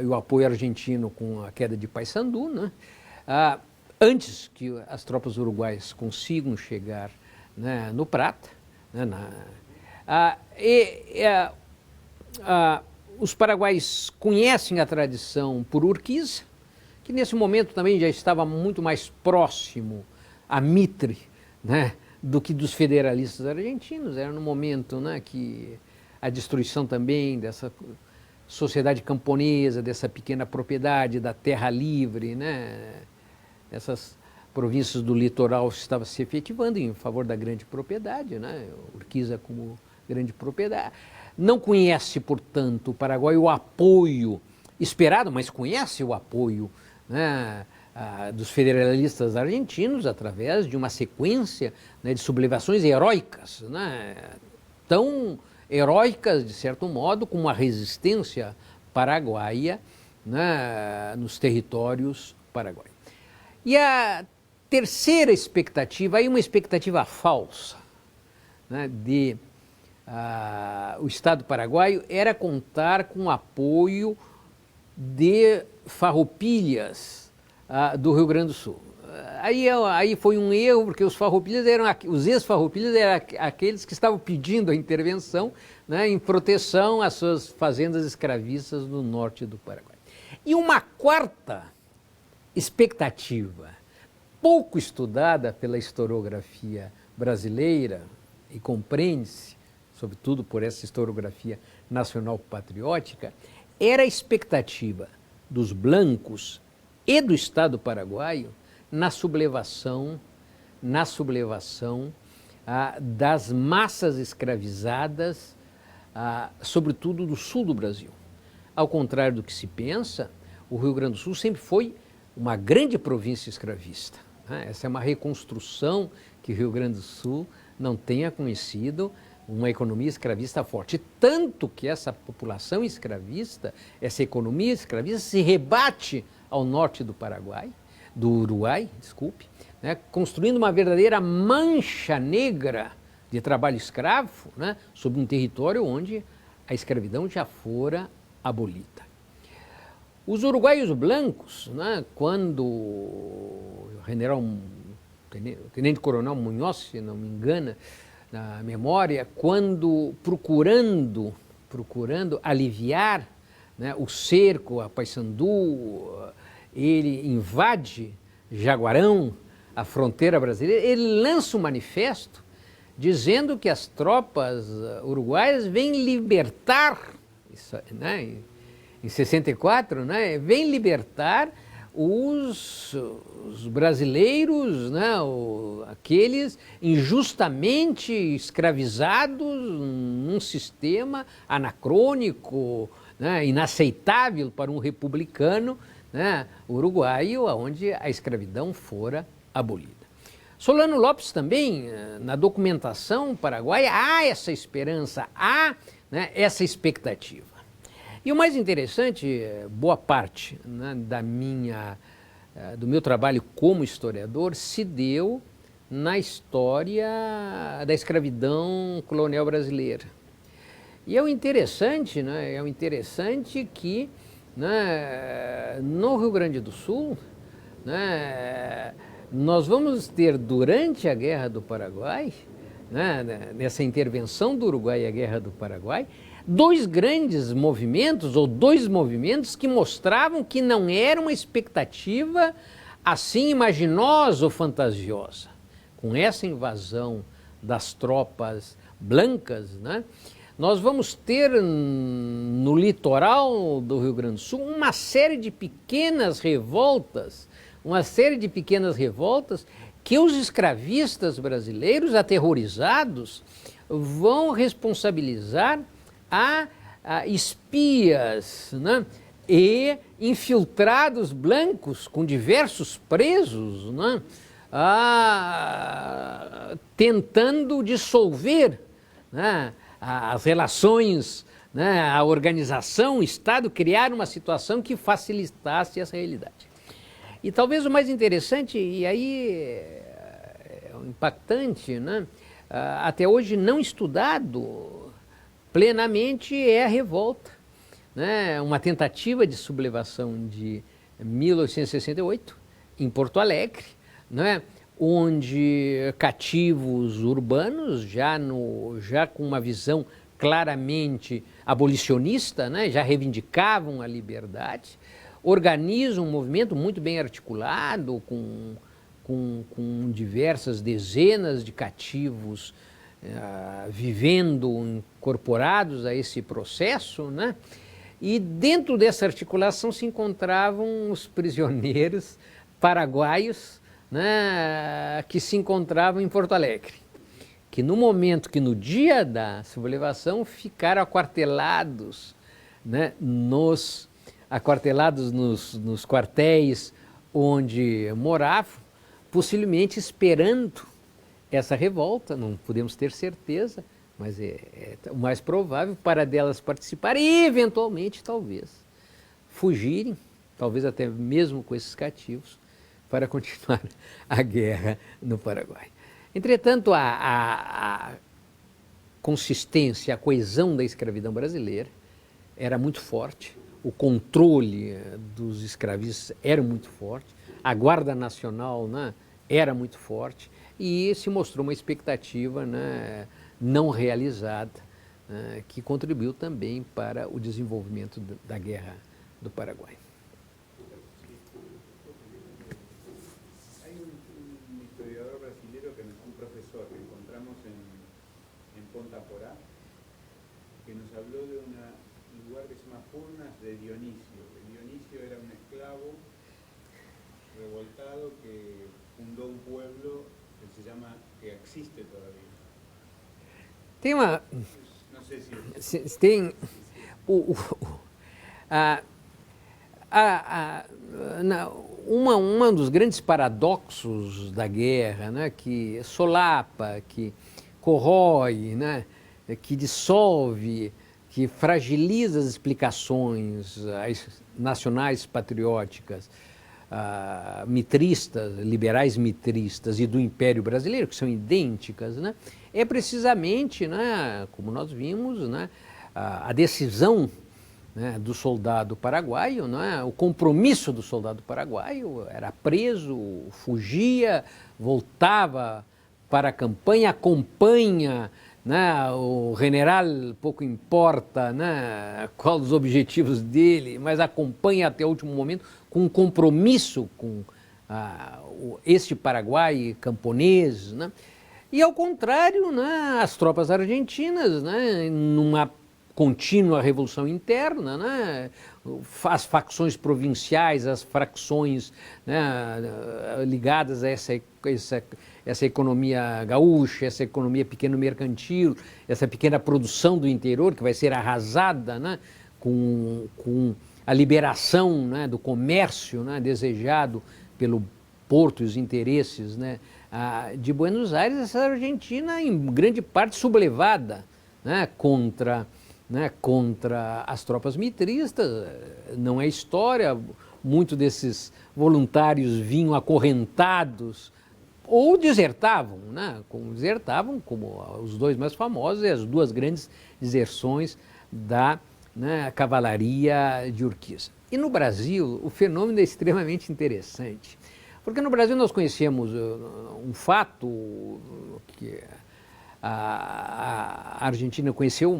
e o apoio argentino com a queda de Paysandú, né, antes que as tropas uruguaias consigam chegar, né, no Prata, né, os paraguaios conhecem a tradição por Urquiza, que nesse momento também já estava muito mais próximo a Mitre, né, do que dos federalistas argentinos. Era no momento, né, que a destruição também dessa sociedade camponesa, dessa pequena propriedade, da terra livre, né, essas províncias do litoral estavam se efetivando em favor da grande propriedade, né, Urquiza como grande propriedade. Não conhece, portanto, o Paraguai o apoio esperado, mas conhece o apoio, né, dos federalistas argentinos através de uma sequência, né, de sublevações heróicas, né, tão heróicas, de certo modo, como a resistência paraguaia, né, nos territórios paraguaios. E a terceira expectativa, aí uma expectativa falsa, né, de o Estado paraguaio, era contar com o apoio de farroupilhas do Rio Grande do Sul. Aí foi um erro, porque os ex-farroupilhas eram aqueles que estavam pedindo a intervenção, né, em proteção às suas fazendas escravistas no norte do Paraguai. E uma quarta expectativa, pouco estudada pela historiografia brasileira, e compreende-se, sobretudo por essa historiografia nacional patriótica, era a expectativa dos blancos e do Estado paraguaio na sublevação das massas escravizadas, sobretudo do sul do Brasil. Ao contrário do que se pensa, o Rio Grande do Sul sempre foi uma grande província escravista, né? Essa é uma reconstrução que o Rio Grande do Sul não tenha conhecido, uma economia escravista forte. Tanto que essa população escravista, essa economia escravista se rebate ao norte do Uruguai, desculpe, né, construindo uma verdadeira mancha negra de trabalho escravo, né, sobre um território onde a escravidão já fora abolida. Os uruguaios blancos, né, quando o tenente-coronel Munhoz, se não me engano, na memória, quando procurando aliviar, né, o cerco a Paissandu, ele invade Jaguarão, a fronteira brasileira, ele lança um manifesto dizendo que as tropas uruguaias vêm libertar, isso, né, em 64, né, vêm libertar os brasileiros, né, aqueles injustamente escravizados num sistema anacrônico, né, inaceitável para um republicano, né, uruguaio, onde a escravidão fora abolida. Solano Lopes também, na documentação paraguaia, há essa esperança, há, né, essa expectativa. E o mais interessante, boa parte, né, do meu trabalho como historiador se deu na história da escravidão colonial brasileira. E é o interessante, né, que, né, no Rio Grande do Sul, né, nós vamos ter, durante a Guerra do Paraguai, né, nessa intervenção do Uruguai e a Guerra do Paraguai, dois movimentos que mostravam que não era uma expectativa assim imaginosa ou fantasiosa. Com essa invasão das tropas blancas, né, nós vamos ter no litoral do Rio Grande do Sul uma série de pequenas revoltas que os escravistas brasileiros, aterrorizados, vão responsabilizar a espias, né, e infiltrados blancos com diversos presos, né, tentando dissolver, né, as relações, né, a organização, o Estado, criar uma situação que facilitasse essa realidade. E talvez o mais interessante, e aí é impactante, né, até hoje não estudado plenamente, é a revolta, né, uma tentativa de sublevação de 1868 em Porto Alegre, né, onde cativos urbanos, já com uma visão claramente abolicionista, né, já reivindicavam a liberdade, organizam um movimento muito bem articulado, com diversas dezenas de cativos vivendo, incorporados a esse processo, né? E dentro dessa articulação se encontravam os prisioneiros paraguaios, né, que se encontravam em Porto Alegre, que no dia da sublevação ficaram aquartelados, né, nos quartéis onde moravam, possivelmente esperando essa revolta, não podemos ter certeza, mas é o mais provável para delas participarem e, eventualmente, talvez, fugirem, talvez até mesmo com esses cativos, para continuar a guerra no Paraguai. Entretanto, a consistência, a coesão da escravidão brasileira era muito forte, o controle dos escravistas era muito forte, a Guarda Nacional, né, era muito forte, e se mostrou uma expectativa, né, não realizada, né, que contribuiu também para o desenvolvimento da Guerra do Paraguai. Hay un historiador brasileño, un profesor que encontramos en Ponta Porá, que nos habló de un lugar que se llama Furnas de Dionisio. Dionisio era un esclavo revoltado que fundó un pueblo que existe todavía. Tem uma... Não sei se... Tem... Um dos grandes paradoxos da guerra, né, que solapa, que corrói, né, que dissolve, que fragiliza as explicações nacionais patrióticas, mitristas, liberais mitristas e do Império Brasileiro, que são idênticas, né? É precisamente, né, como nós vimos, né, a decisão, né, do soldado paraguaio, né, o compromisso do soldado paraguaio, era preso, fugia, voltava para a campanha, acompanha, né, o general, pouco importa, né, qual os objetivos dele, mas acompanha até o último momento com um compromisso com este Paraguai camponês, né? E ao contrário, né, as tropas argentinas, né, numa contínua revolução interna, né, as facções provinciais, as fracções, né, ligadas a essa economia gaúcha, essa economia pequeno-mercantil, essa pequena produção do interior que vai ser arrasada, né, com a liberação, né, do comércio, né, desejado pelo porto e os interesses, né, de Buenos Aires, essa Argentina em grande parte sublevada, né, contra as tropas mitristas. Não é história, muitos desses voluntários vinham acorrentados ou desertavam, né, como os dois mais famosos e as duas grandes deserções da, né, cavalaria de Urquiza. E no Brasil o fenômeno é extremamente interessante, porque no Brasil nós conhecemos um fato que a Argentina conheceu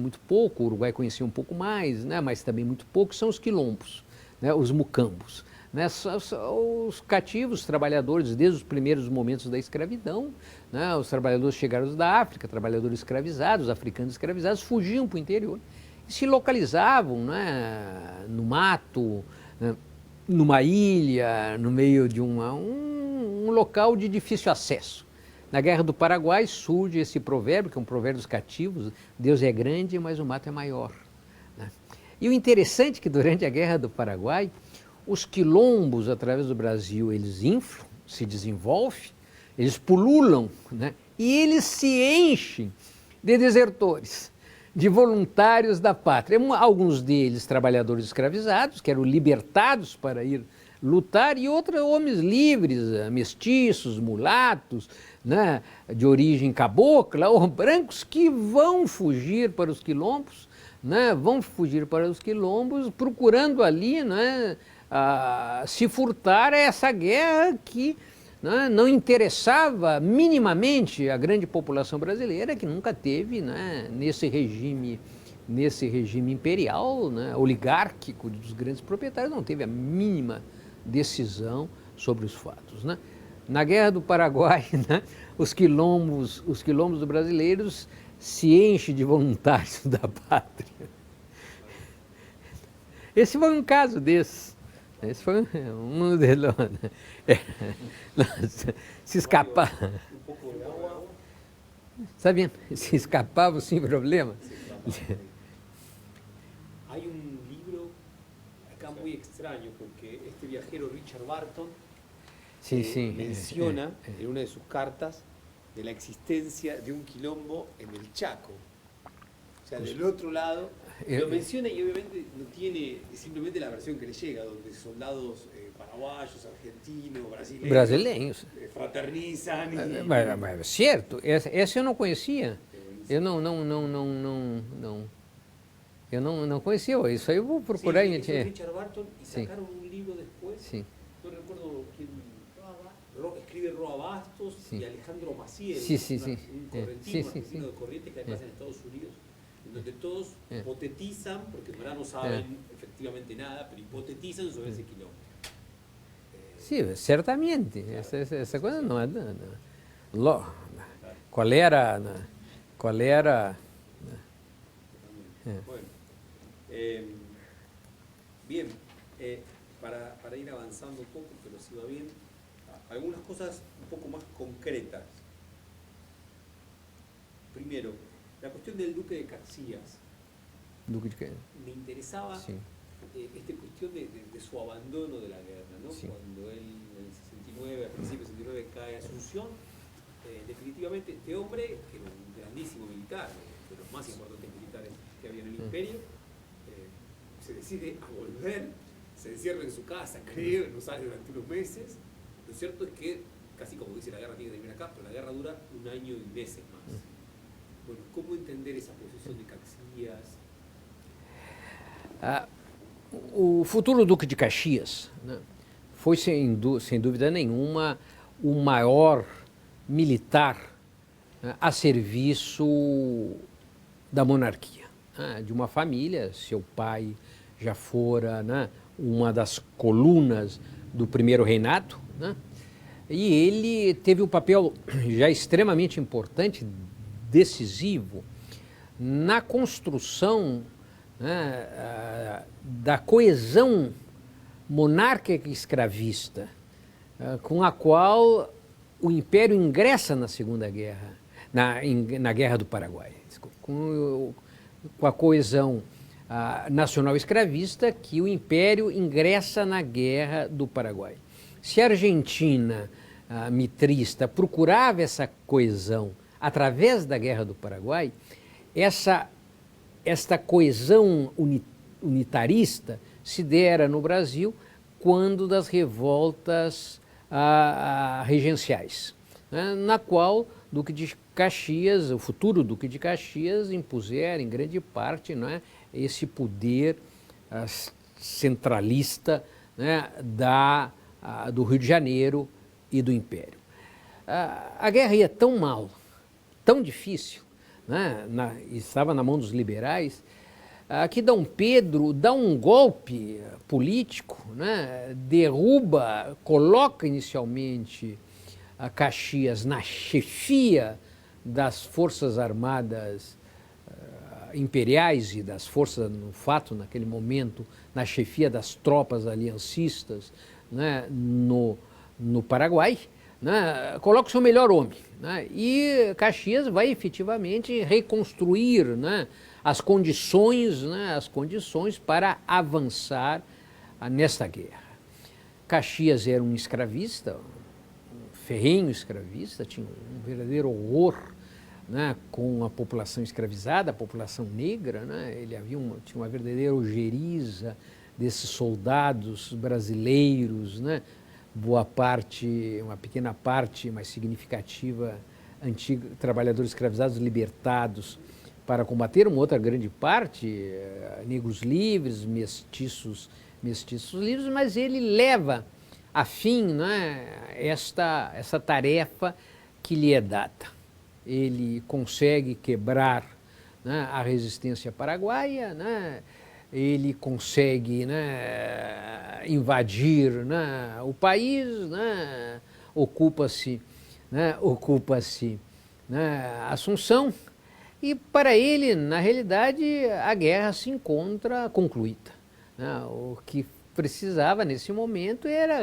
muito pouco, o Uruguai conhecia um pouco mais, né, mas também muito pouco, são os quilombos, né, os mucambos. Né, os cativos, os trabalhadores, desde os primeiros momentos da escravidão, né, os trabalhadores chegados da África, trabalhadores escravizados, africanos escravizados, fugiam para o interior e se localizavam, né, no mato, né, numa ilha, no meio de um local de difícil acesso. Na Guerra do Paraguai surge esse provérbio, que é um provérbio dos cativos: Deus é grande, mas o mato é maior. Né? E o interessante é que durante a Guerra do Paraguai, os quilombos através do Brasil, eles inflam, se desenvolvem, eles pululam, né? E eles se enchem de desertores, de voluntários da pátria. Alguns deles trabalhadores escravizados, que eram libertados para ir lutar, e outros homens livres, mestiços, mulatos, né, de origem cabocla, ou brancos, que vão fugir para os quilombos, né, procurando ali, né, se furtar a essa guerra que, né, não interessava minimamente a grande população brasileira, que nunca teve, né, nesse regime imperial, né, oligárquico dos grandes proprietários, não teve a mínima decisão sobre os fatos. Né? Na Guerra do Paraguai, né, os quilombos dos brasileiros se enchem de voluntários da pátria. Esse foi um caso desses. Esse foi um deles. Se escapar. Sabe, se escapavam sem problema. Hay un libro acá muy extraño porque este viajero Richard Barton menciona en una de sus cartas de la existencia de un quilombo en el Chaco. O sea, del otro lado, lo menciona y obviamente no tiene simplemente la versión que le llega, donde soldados paraguayos, argentinos, brasileños fraternizan. Mas é certo, essa eu não conhecia. Eu não conhecia, isso aí eu vou procurar. Sí, Richard Barton y sacaron un libro después, no recuerdo quién, escribe Roa Bastos y Alejandro Maciel, un correntino argentino de Corrientes que además en Estados Unidos, en donde todos hipotetizan, porque en verdad no saben efectivamente nada, pero hipotetizan sobre ese quilombo. Sí, certamente, essa coisa não é... Qual era... Bueno, bien, para ir avanzando un poco, pero si va bien, algunas cosas un poco más concretas. Primero, la cuestión del Duque de Caxias. Me interesaba esta cuestión de su abandono de la guerra, ¿no? Sí. Cuando él en el 69, a principios del 69, cae a Asunción, definitivamente este hombre, que era un grandísimo militar, de los más importantes militares que había en el imperio, se decide a volver, se encierra en su casa, creo, no sale durante unos meses. Lo cierto es que, casi como dice, la guerra tiene que terminar acá, pero la guerra dura 1 año y meses más. Bueno, ¿cómo entender essa posição de Caxias? O futuro Duque de Caxias, né, foi, sem dúvida nenhuma, o maior militar, né, a serviço da monarquia, né, de uma família. Seu pai já fora, né, uma das colunas do primeiro reinado, né, e ele teve um papel já extremamente importante, decisivo, na construção, né, da coesão monárquica e escravista, com a qual o Império ingressa na Segunda Guerra, na Guerra do Paraguai, com a coesão nacional escravista que o Império ingressa na Guerra do Paraguai. Se a Argentina mitrista procurava essa coesão através da Guerra do Paraguai, esta coesão unitarista se dera no Brasil quando das revoltas regenciais, né, na qual Duque de Caxias, o futuro Duque de Caxias, impusera em grande parte, né, esse poder centralista, né, do Rio de Janeiro e do Império. A guerra ia tão mal, tão difícil, né, estava na mão dos liberais, que Dom Pedro dá um golpe político, né, coloca inicialmente a Caxias na chefia das Forças Armadas imperiais e das forças, no fato, naquele momento, na chefia das tropas aliancistas, né, no Paraguai, né, coloca o seu melhor homem, né, e Caxias vai efetivamente reconstruir, né, as condições para avançar nesta guerra. Caxias era um escravista, um ferrenho escravista, tinha um verdadeiro horror, né, com a população escravizada, a população negra, né, ele tinha uma verdadeira ojeriza desses soldados brasileiros, né, boa parte, uma pequena parte, mais significativa, trabalhadores escravizados libertados para combater, uma outra grande parte, negros livres, mestiços livres, mas ele leva a fim, né, essa tarefa que lhe é dada. Ele consegue quebrar, né, a resistência paraguaia, né, ele consegue, né, invadir, né, o país, né, ocupa-se, né, Assunção, e para ele, na realidade, a guerra se encontra concluída, né. O que precisava nesse momento era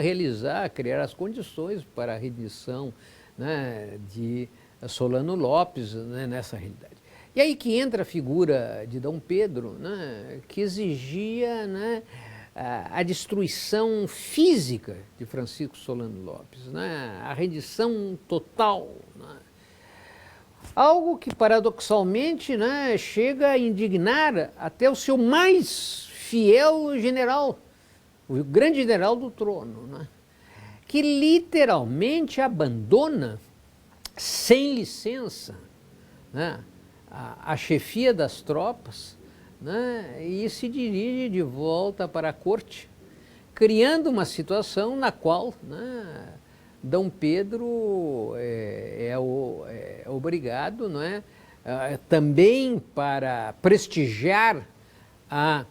criar as condições para a rendição, né, de Solano Lopes, né, nessa realidade. E aí que entra a figura de Dom Pedro, né, que exigia, né, a destruição física de Francisco Solano Lopes, né, a rendição total, né, algo que paradoxalmente, né, chega a indignar até o seu mais fiel general, o grande general do trono, né, que literalmente abandona sem licença, né, a chefia das tropas, né, e se dirige de volta para a corte, criando uma situação na qual, né, Dom Pedro é obrigado, não é, também para prestigiar a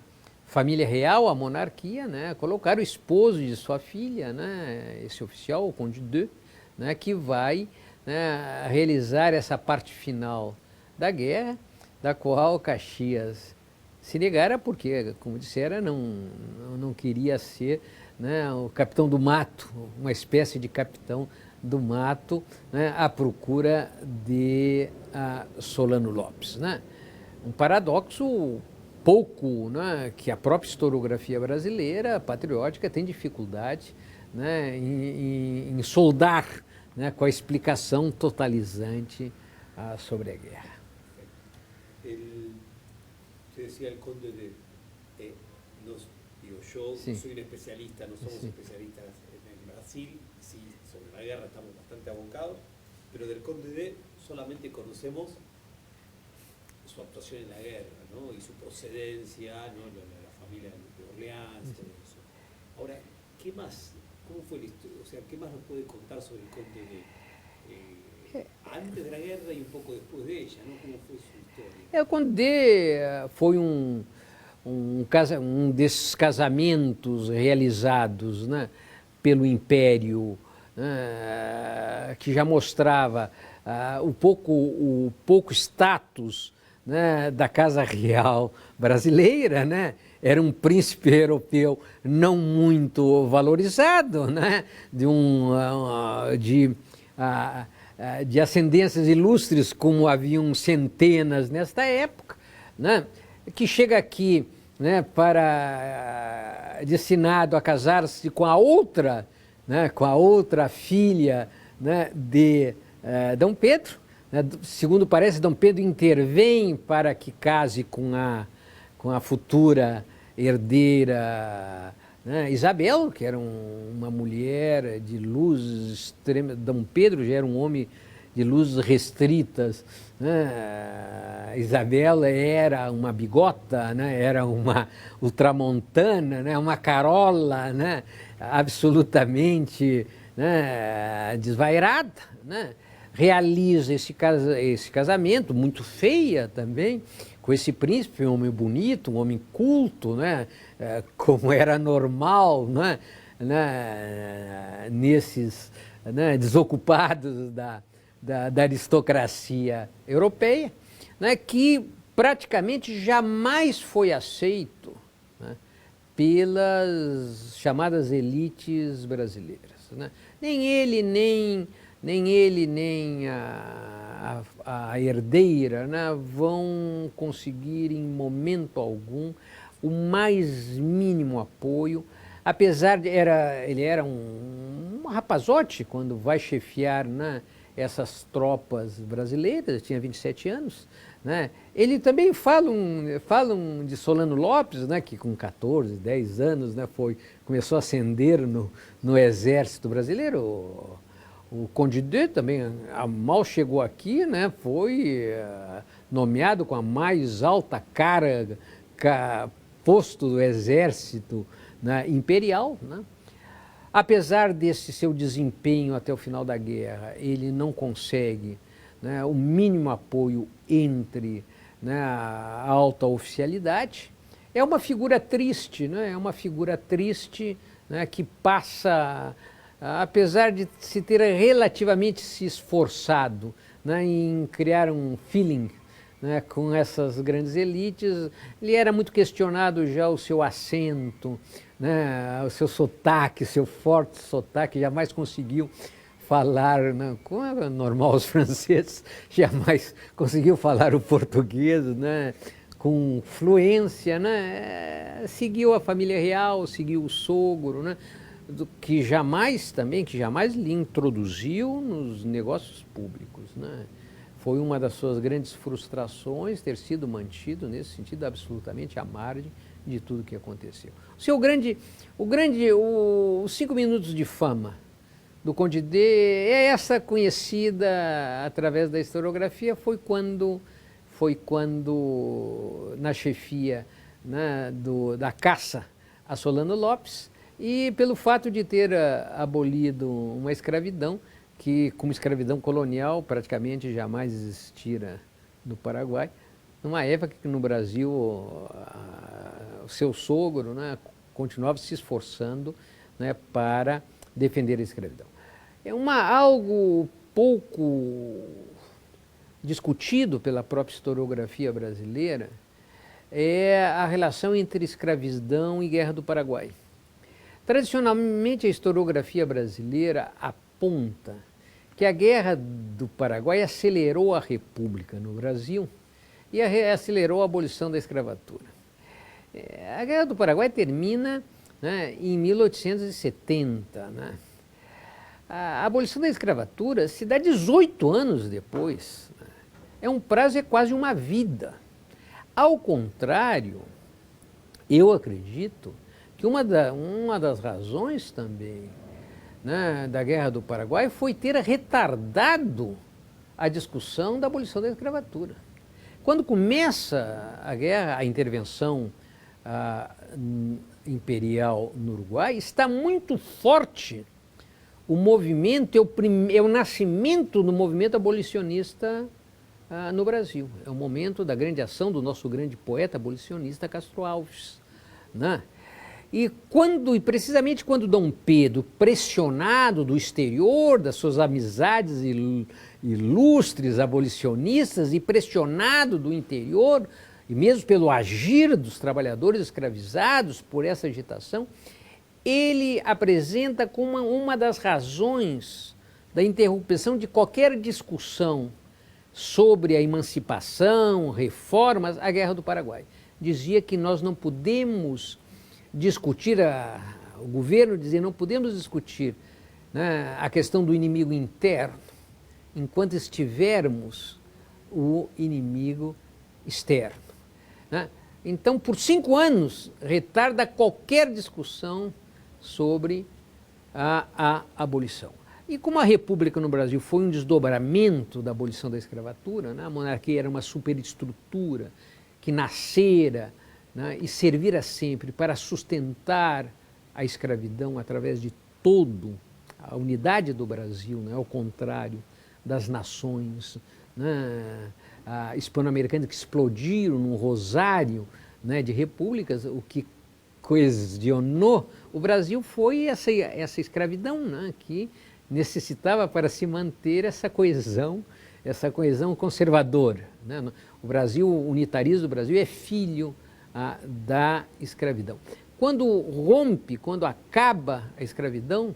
família real, a monarquia, né, colocar o esposo de sua filha, né, esse oficial, o Conde de, né, que vai, né, realizar essa parte final da guerra, da qual Caxias se negara porque, como dissera, não queria ser, né, o capitão do mato, uma espécie de capitão do mato, né, à procura de Solano Lopes, né. Um paradoxo pouco, né, que a própria historiografia brasileira patriótica tem dificuldade, né, em soldar, né, com a explicação totalizante sobre a guerra. Usted decía el conde de... yo Sí. soy un especialista, no somos Sí. especialistas en Brasil, sí, sobre la guerra estamos bastante abocados, pero del conde de solamente conocemos su actuación en la guerra, ¿no? Y su procedencia, ¿no? La familia de Orleans, Sí. todo eso. Ahora, ¿qué más? ¿Cómo fue la historia? O sea, ¿qué más nos puede contar sobre el conde de antes de la guerra y un poco después de ella, ¿no? ¿Cómo fue su historia? O Condé foi um desses casamentos realizados, né, pelo Império, que já mostrava o pouco status, né, da Casa Real brasileira, né? Era um príncipe europeu não muito valorizado, né? De ascendências ilustres, como haviam centenas nesta época, né? Que chega aqui, né, destinado a casar-se com a outra, né, com a outra filha, né, de Dom Pedro. Né? Segundo parece, Dom Pedro intervém para que case com a futura herdeira, né, Isabel, que era uma mulher de luzes extremas. Dom Pedro já era um homem de luzes restritas, né? Isabel era uma bigota, né? Era uma ultramontana, né? Uma carola, né? Absolutamente, né? Desvairada, né? Realiza esse casamento, muito feia também, com esse príncipe, um homem bonito, um homem culto, né? Como era normal, né? Nesses, né, desocupados da aristocracia europeia, né, que praticamente jamais foi aceito, né, pelas chamadas elites brasileiras. Né? Nem ele, nem a herdeira, né, vão conseguir em momento algum o mais mínimo apoio, apesar de ele era um rapazote quando vai chefiar, né, essas tropas brasileiras, tinha 27 anos, né? Ele também falam de Solano Lopes, né, que com 14, 10 anos, né, começou a ascender no exército brasileiro. O Conde de também mal chegou aqui, né, foi nomeado com a mais alta carga, posto do exército, né, imperial, né? Apesar desse seu desempenho até o final da guerra, ele não consegue, né, o mínimo apoio entre, né, a alta oficialidade. É uma figura triste, né? É uma figura triste, né, que passa, apesar de se ter relativamente se esforçado, né, em criar um feeling, né, com essas grandes elites, ele era muito questionado já o seu acento, né, o seu sotaque, seu forte sotaque, jamais conseguiu falar, né, como é normal os franceses, jamais conseguiu falar o português, né, com fluência, né, seguiu a família real, seguiu o sogro, né, que jamais lhe introduziu nos negócios públicos, né. Foi uma das suas grandes frustrações ter sido mantido, nesse sentido, absolutamente à margem de tudo que aconteceu. Os 5 minutos de fama do Conde de é essa conhecida através da historiografia, foi quando na chefia, né, da caça a Solano Lopes, e pelo fato de ter abolido uma escravidão, que como escravidão colonial praticamente jamais existira no Paraguai, numa época que no Brasil o seu sogro, né, continuava se esforçando, né, para defender a escravidão. É algo pouco discutido pela própria historiografia brasileira, é a relação entre escravidão e Guerra do Paraguai. Tradicionalmente a historiografia brasileira aponta que a Guerra do Paraguai acelerou a República no Brasil e acelerou a abolição da escravatura. A Guerra do Paraguai termina, né, em 1870. Né? A abolição da escravatura se dá 18 anos depois. É um prazo, é quase uma vida. Ao contrário, eu acredito que uma das razões também, né, da Guerra do Paraguai foi ter retardado a discussão da abolição da escravatura. Quando começa a guerra, a intervenção imperial no Uruguai, está muito forte o movimento, é o nascimento do movimento abolicionista no Brasil. É o momento da grande ação do nosso grande poeta abolicionista Castro Alves, né? E precisamente quando Dom Pedro, pressionado do exterior, das suas amizades ilustres abolicionistas, e pressionado do interior, e mesmo pelo agir dos trabalhadores escravizados por essa agitação, ele apresenta como uma das razões da interrupção de qualquer discussão sobre a emancipação, reformas, a Guerra do Paraguai. Dizia que nós não podemos discutir, o governo dizia, não podemos discutir, né, a questão do inimigo interno enquanto estivermos o inimigo externo, né? Então, por 5 anos, retarda qualquer discussão sobre a abolição. E como a República no Brasil foi um desdobramento da abolição da escravatura, né, a monarquia era uma superestrutura que nascera, né, e servira sempre para sustentar a escravidão através de todo a unidade do Brasil, né, ao contrário das nações, né, hispano-americanas que explodiram num rosário, né, de repúblicas, o que coesionou o Brasil foi essa escravidão, né, que necessitava para se manter essa coesão conservadora, né? O Brasil, o unitarismo do Brasil é filho da escravidão. Quando acaba a escravidão,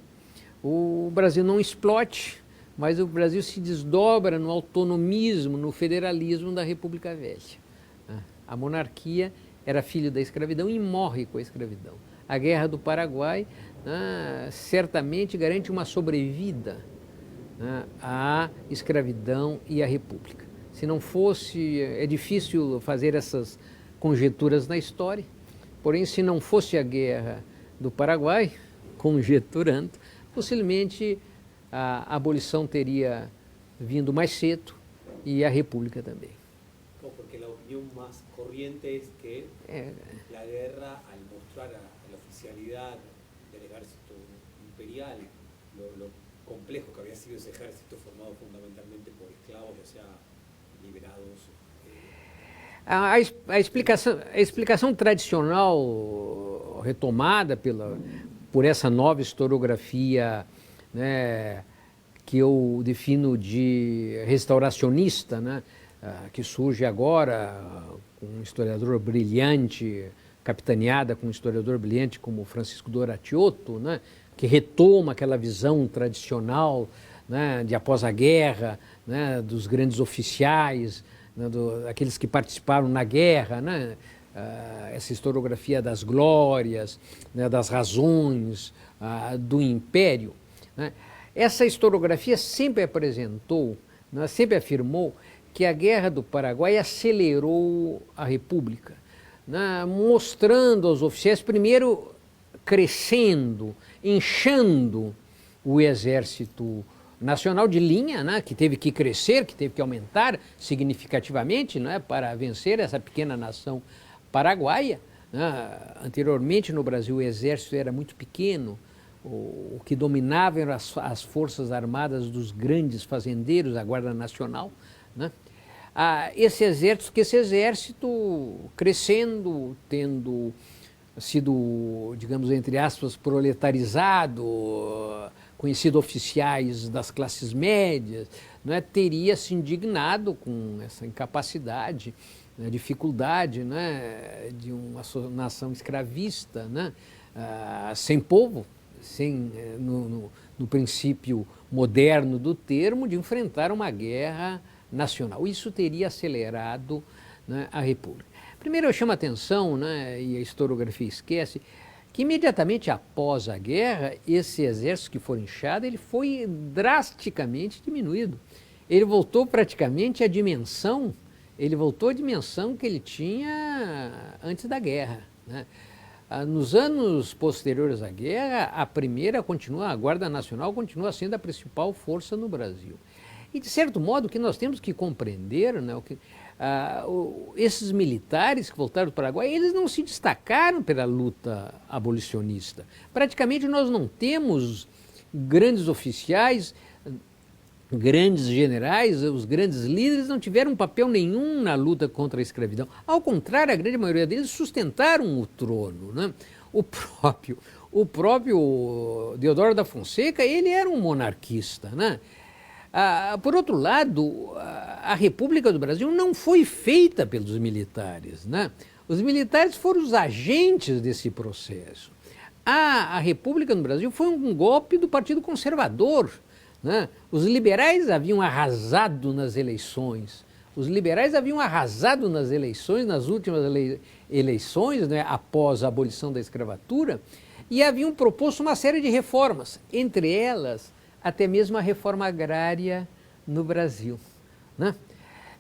o Brasil não explode, mas o Brasil se desdobra no autonomismo, no federalismo da República Velha. A monarquia era filho da escravidão e morre com a escravidão. A Guerra do Paraguai, certamente garante uma sobrevida, à escravidão e à República. Se não fosse, é difícil fazer essas conjecturas na história, porém, se não fosse a Guerra do Paraguai, conjecturando, possivelmente a abolição teria vindo mais cedo e a República também. Porque a opinião mais corriente é que a guerra, al mostrar a oficialidade do exército imperial, lo complejo que había sido ese ejército formado fundamentalmente por esclavos, o sea, liberados. A explicação tradicional retomada por essa nova historiografia, né, que eu defino de restauracionista, né, que surge agora com um historiador brilhante, capitaneada com um historiador brilhante como Francisco Doratiotto, né, que retoma aquela visão tradicional, né, de após a guerra, né, dos grandes oficiais, né, aqueles que participaram na guerra, né, essa historiografia das glórias, né, das razões do império, né. Essa historiografia sempre apresentou, né, sempre afirmou que a Guerra do Paraguai acelerou a República, né, mostrando aos oficiais, primeiro, crescendo, inchando o exército nacional de linha, né, que teve que crescer, que teve que aumentar significativamente, né, para vencer essa pequena nação paraguaia, né. Anteriormente no Brasil o exército era muito pequeno, o que dominava eram as forças armadas dos grandes fazendeiros, a Guarda Nacional, né. Esse exército crescendo, tendo sido, digamos, entre aspas, proletarizado, conhecido oficiais das classes médias, né, teria se indignado com essa incapacidade, né, dificuldade, né, de uma nação escravista, né, sem povo, no princípio moderno do termo, de enfrentar uma guerra nacional. Isso teria acelerado, né, a República. Primeiro eu chamo a atenção, né, e a historiografia esquece, que imediatamente após a guerra, esse exército que foi inchado, ele foi drasticamente diminuído. Ele voltou praticamente à dimensão, que ele tinha antes da guerra, né? Nos anos posteriores à guerra, a Guarda Nacional continua sendo a principal força no Brasil. E, de certo modo, o que nós temos que compreender, né, esses militares que voltaram do Paraguai, eles não se destacaram pela luta abolicionista. Praticamente nós não temos grandes oficiais, grandes generais, os grandes líderes não tiveram papel nenhum na luta contra a escravidão. Ao contrário, a grande maioria deles sustentaram o trono, né? O próprio Deodoro da Fonseca, ele era um monarquista, né? Por outro lado, a República do Brasil não foi feita pelos militares, né? Os militares foram os agentes desse processo. A República no Brasil foi um golpe do Partido Conservador, né? Os liberais haviam arrasado nas eleições. Nas últimas eleições, né, após a abolição da escravatura, e haviam proposto uma série de reformas, entre elas até mesmo a reforma agrária no Brasil, né?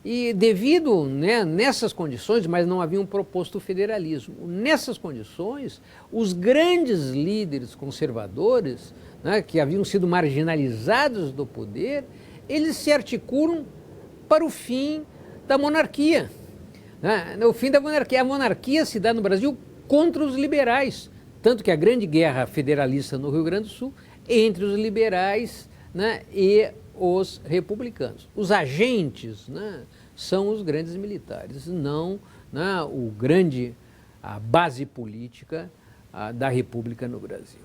E devido, né, nessas condições, mas não haviam proposto o federalismo, nessas condições, os grandes líderes conservadores, né, que haviam sido marginalizados do poder, eles se articulam para o fim da monarquia, né? O fim da monarquia. A monarquia se dá no Brasil contra os liberais, tanto que a grande guerra federalista no Rio Grande do Sul entre os liberais, né, e os republicanos. Os agentes, né, são os grandes militares, não, né, a base política da República no Brasil.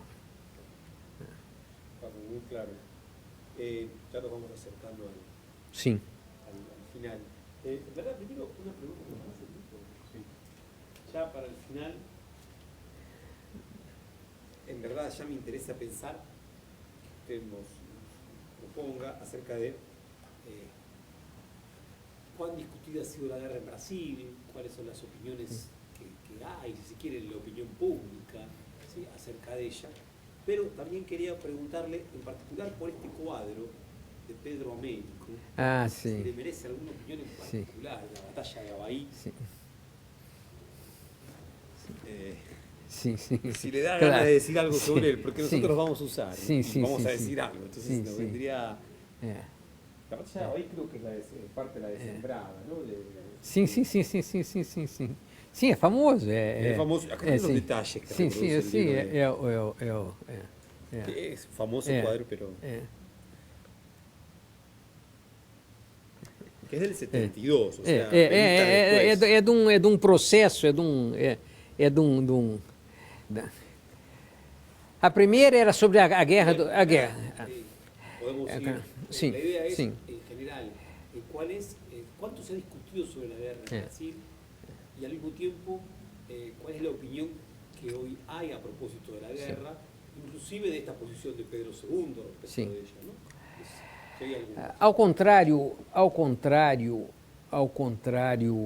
Muy claro. Ya nos vamos acercando al final. ¿Verdad? Primero una pregunta que nos hace el grupo. Sí. Ya para el final, en verdad ya me interesa pensar que usted nos proponga acerca de cuán discutida ha sido la guerra en Brasil, cuáles son las opiniones que hay, si se quiere, la opinión pública, ¿sí?, acerca de ella. Pero también quería preguntarle, en particular por este cuadro de Pedro Américo, si le merece alguna opinión en particular, la batalla de Abaí. Si le da ganas de decir algo sobre él, porque nosotros vamos a usar, vamos a decir algo, entonces nos vendría... La batalla de Abaí creo que es parte de la desmembrada, ¿no? Sim, é famoso. É famoso. Acá tem os detalhes que é famoso quadro, pero... Que é del 72, ou seja, é de um processo, a primeira era sobre a guerra. Podemos ir. Sim, la idea es, sim. en general, cuánto se ha discutido sobre la guerra en Brasil y al mismo tiempo, cuál es la opinión que hoy hay a propósito de la guerra, inclusive de esta posición de Pedro II respecto de ella, ¿no? Si hay alguna. Ao contrário,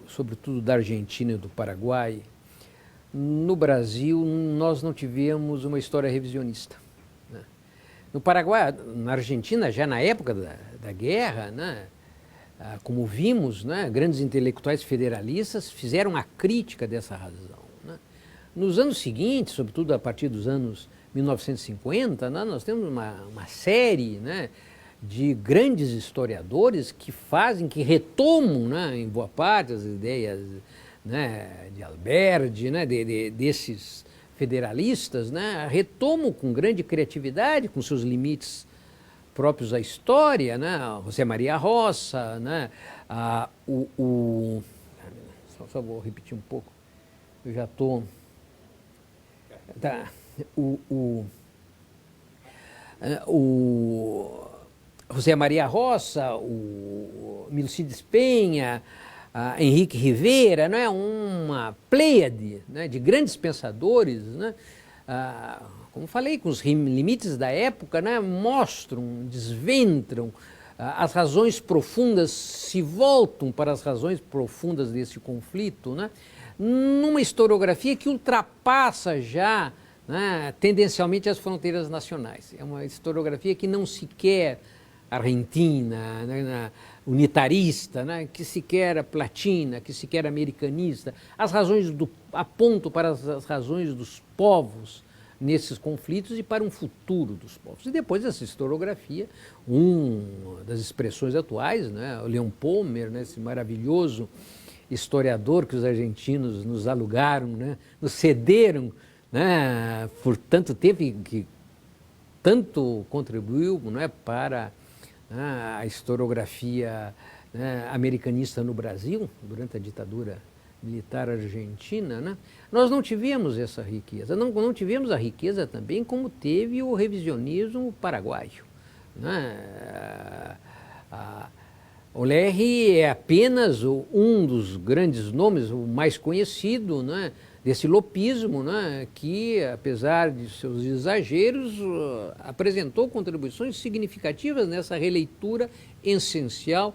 sobretudo da Argentina e do Paraguai, no Brasil nós não tivemos uma história revisionista. No Paraguai, na Argentina, já na época da guerra, né, como vimos, né, grandes intelectuais federalistas fizeram a crítica dessa razão, né. Nos anos seguintes, sobretudo a partir dos anos 1950, né, nós temos uma série, né, de grandes historiadores que retomam, né, em boa parte as ideias, né, de Alberdi, né, desses federalistas, né, retomam com grande criatividade, com seus limites próprios à história, né, José Maria Roça, né, só vou repetir um pouco, eu já estou... O José Maria Roça, o Milcides Penha, Henrique Rivera, não é, uma pleiade, né, de grandes pensadores, né, como falei, com os limites da época, né, mostram, desventram as razões profundas, se voltam para as razões profundas desse conflito, né. numa historiografia que ultrapassa já, né, tendencialmente as fronteiras nacionais. É uma historiografia que não se quer argentina, né, unitarista, né, que se quer platina, que se quer americanista. Aponto para as razões dos povos nesses conflitos e para um futuro dos povos. E depois essa historiografia, uma das expressões atuais, né, o Leon Pommer, né, esse maravilhoso historiador que os argentinos nos alugaram, né, nos cederam, né, por tanto tempo e que tanto contribuiu, né, para a historiografia, né, americanista no Brasil, durante a ditadura militar argentina, né? Nós não tivemos essa riqueza. Não tivemos a riqueza também como teve o revisionismo paraguaio, né? O Lerri é apenas um dos grandes nomes, o mais conhecido, né, desse lopismo, né, que, apesar de seus exageros, apresentou contribuições significativas nessa releitura essencial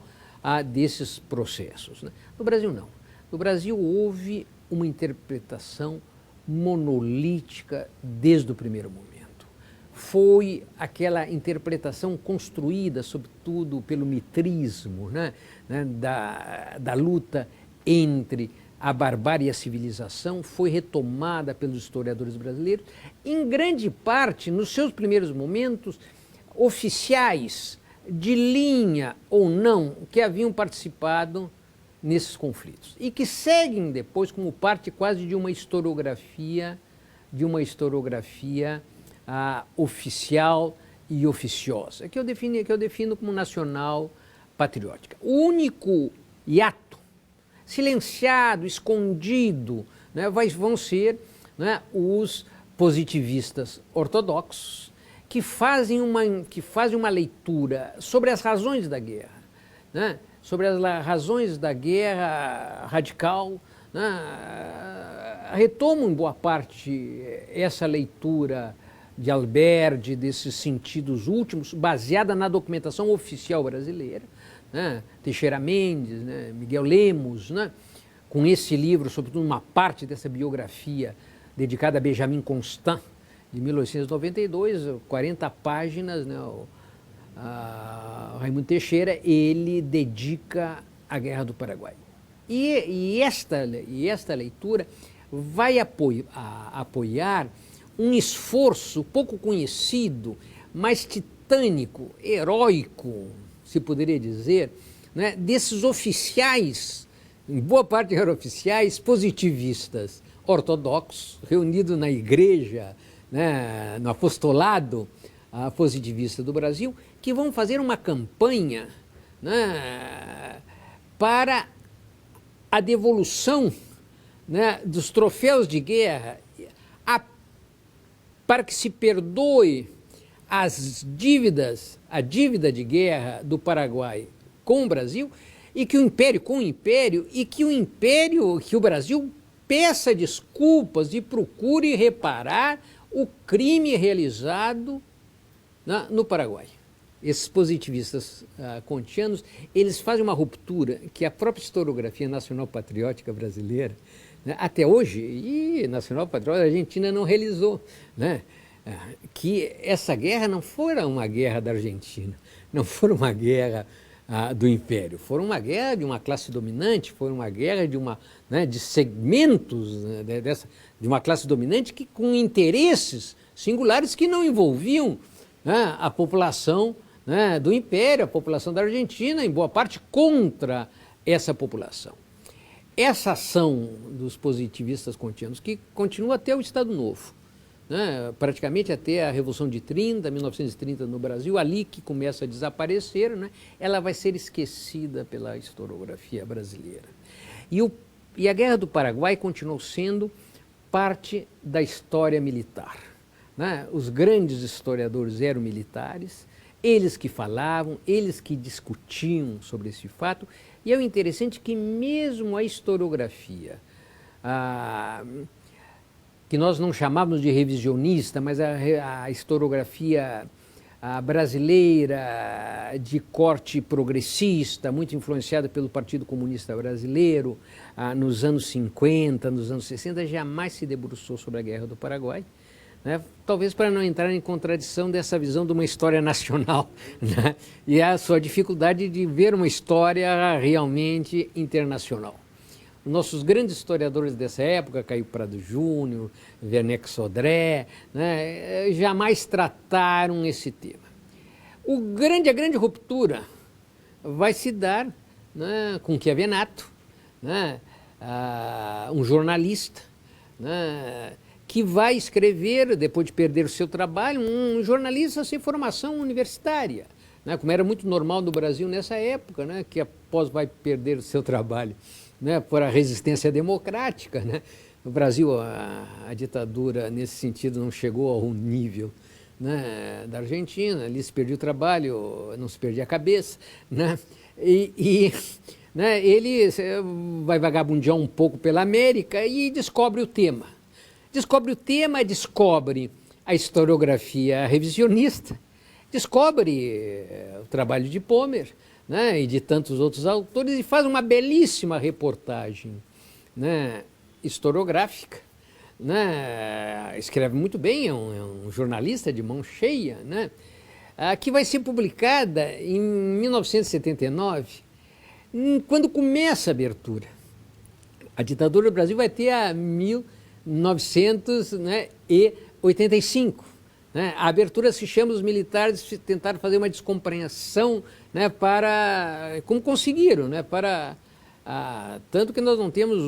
desses processos, né? No Brasil, não. No Brasil, houve uma interpretação monolítica desde o primeiro momento. Foi aquela interpretação construída, sobretudo, pelo mitrismo, né, da luta entre a barbárie e a civilização, foi retomada pelos historiadores brasileiros, em grande parte, nos seus primeiros momentos, oficiais de linha ou não, que haviam participado nesses conflitos e que seguem depois como parte quase de uma historiografia oficial e oficiosa, que eu defino como nacional patriótica. O único hiato, silenciado, escondido, né, vão ser, né, os positivistas ortodoxos, que fazem uma leitura sobre as razões da guerra, né, sobre as razões da guerra radical, né, retomam em boa parte essa leitura de Alberdi, desses sentidos últimos, baseada na documentação oficial brasileira, né, Teixeira Mendes, né, Miguel Lemos, né, com esse livro, sobretudo uma parte dessa biografia dedicada a Benjamin Constant, de 1992, 40 páginas, né, o Raimundo Teixeira, ele dedica à Guerra do Paraguai. E esta leitura vai apoiar um esforço pouco conhecido, mas titânico, heróico, se poderia dizer, né, desses oficiais, em boa parte eram oficiais positivistas ortodoxos, reunidos na igreja, né, no apostolado positivista do Brasil, que vão fazer uma campanha, né, para a devolução, né, dos troféus de guerra, para que se perdoe a dívida de guerra do Paraguai com o Brasil, e que o Brasil peça desculpas e procure reparar o crime realizado no Paraguai. Esses positivistas kantianos, eles fazem uma ruptura que a própria historiografia nacional patriótica brasileira, né, até hoje, e nacional patriótica argentina não realizou, né, que essa guerra não fora uma guerra da Argentina, não foi uma guerra do Império, foi uma guerra de uma classe dominante, foi uma guerra de segmentos, né, de uma classe dominante que, com interesses singulares que não envolviam, né, a população, né, do Império, a população da Argentina, em boa parte contra essa população. Essa ação dos positivistas kantianos, que continua até o Estado Novo, né, praticamente até a Revolução de 1930 no Brasil, ali que começa a desaparecer, né, ela vai ser esquecida pela historiografia brasileira. E a Guerra do Paraguai continuou sendo parte da história militar, né? Os grandes historiadores eram militares, eles que falavam, eles que discutiam sobre esse fato, e é o interessante que mesmo a historiografia, que nós não chamávamos de revisionista, mas a historiografia brasileira de corte progressista, muito influenciada pelo Partido Comunista Brasileiro, nos anos 50, nos anos 60, jamais se debruçou sobre a Guerra do Paraguai, né? Talvez para não entrar em contradição dessa visão de uma história nacional, né? E a sua dificuldade de ver uma história realmente internacional. Nossos grandes historiadores dessa época, Caio Prado Júnior, Werneck Sodré, né, jamais trataram esse tema. A grande ruptura vai se dar, né, com Chiavenato, né, um jornalista, né, que vai escrever, depois de perder o seu trabalho, um jornalista sem formação universitária, né, como era muito normal no Brasil nessa época, né, que após vai perder o seu trabalho, né, por a resistência democrática, né? No Brasil, a ditadura, nesse sentido, não chegou ao nível, né, da Argentina. Ali se perdia o trabalho, não se perdia a cabeça, né? Né, ele vai vagabundear um pouco pela América e descobre o tema. Descobre a historiografia revisionista, descobre o trabalho de Pommer, né, e de tantos outros autores, e faz uma belíssima reportagem, né, historiográfica, né, escreve muito bem, é um jornalista de mão cheia, né, que vai ser publicada em 1979, quando começa a abertura. A ditadura do Brasil vai ter a 1985. Né? A abertura se chama, os militares tentaram fazer uma descompreensão, né, como conseguiram, né, tanto que nós não temos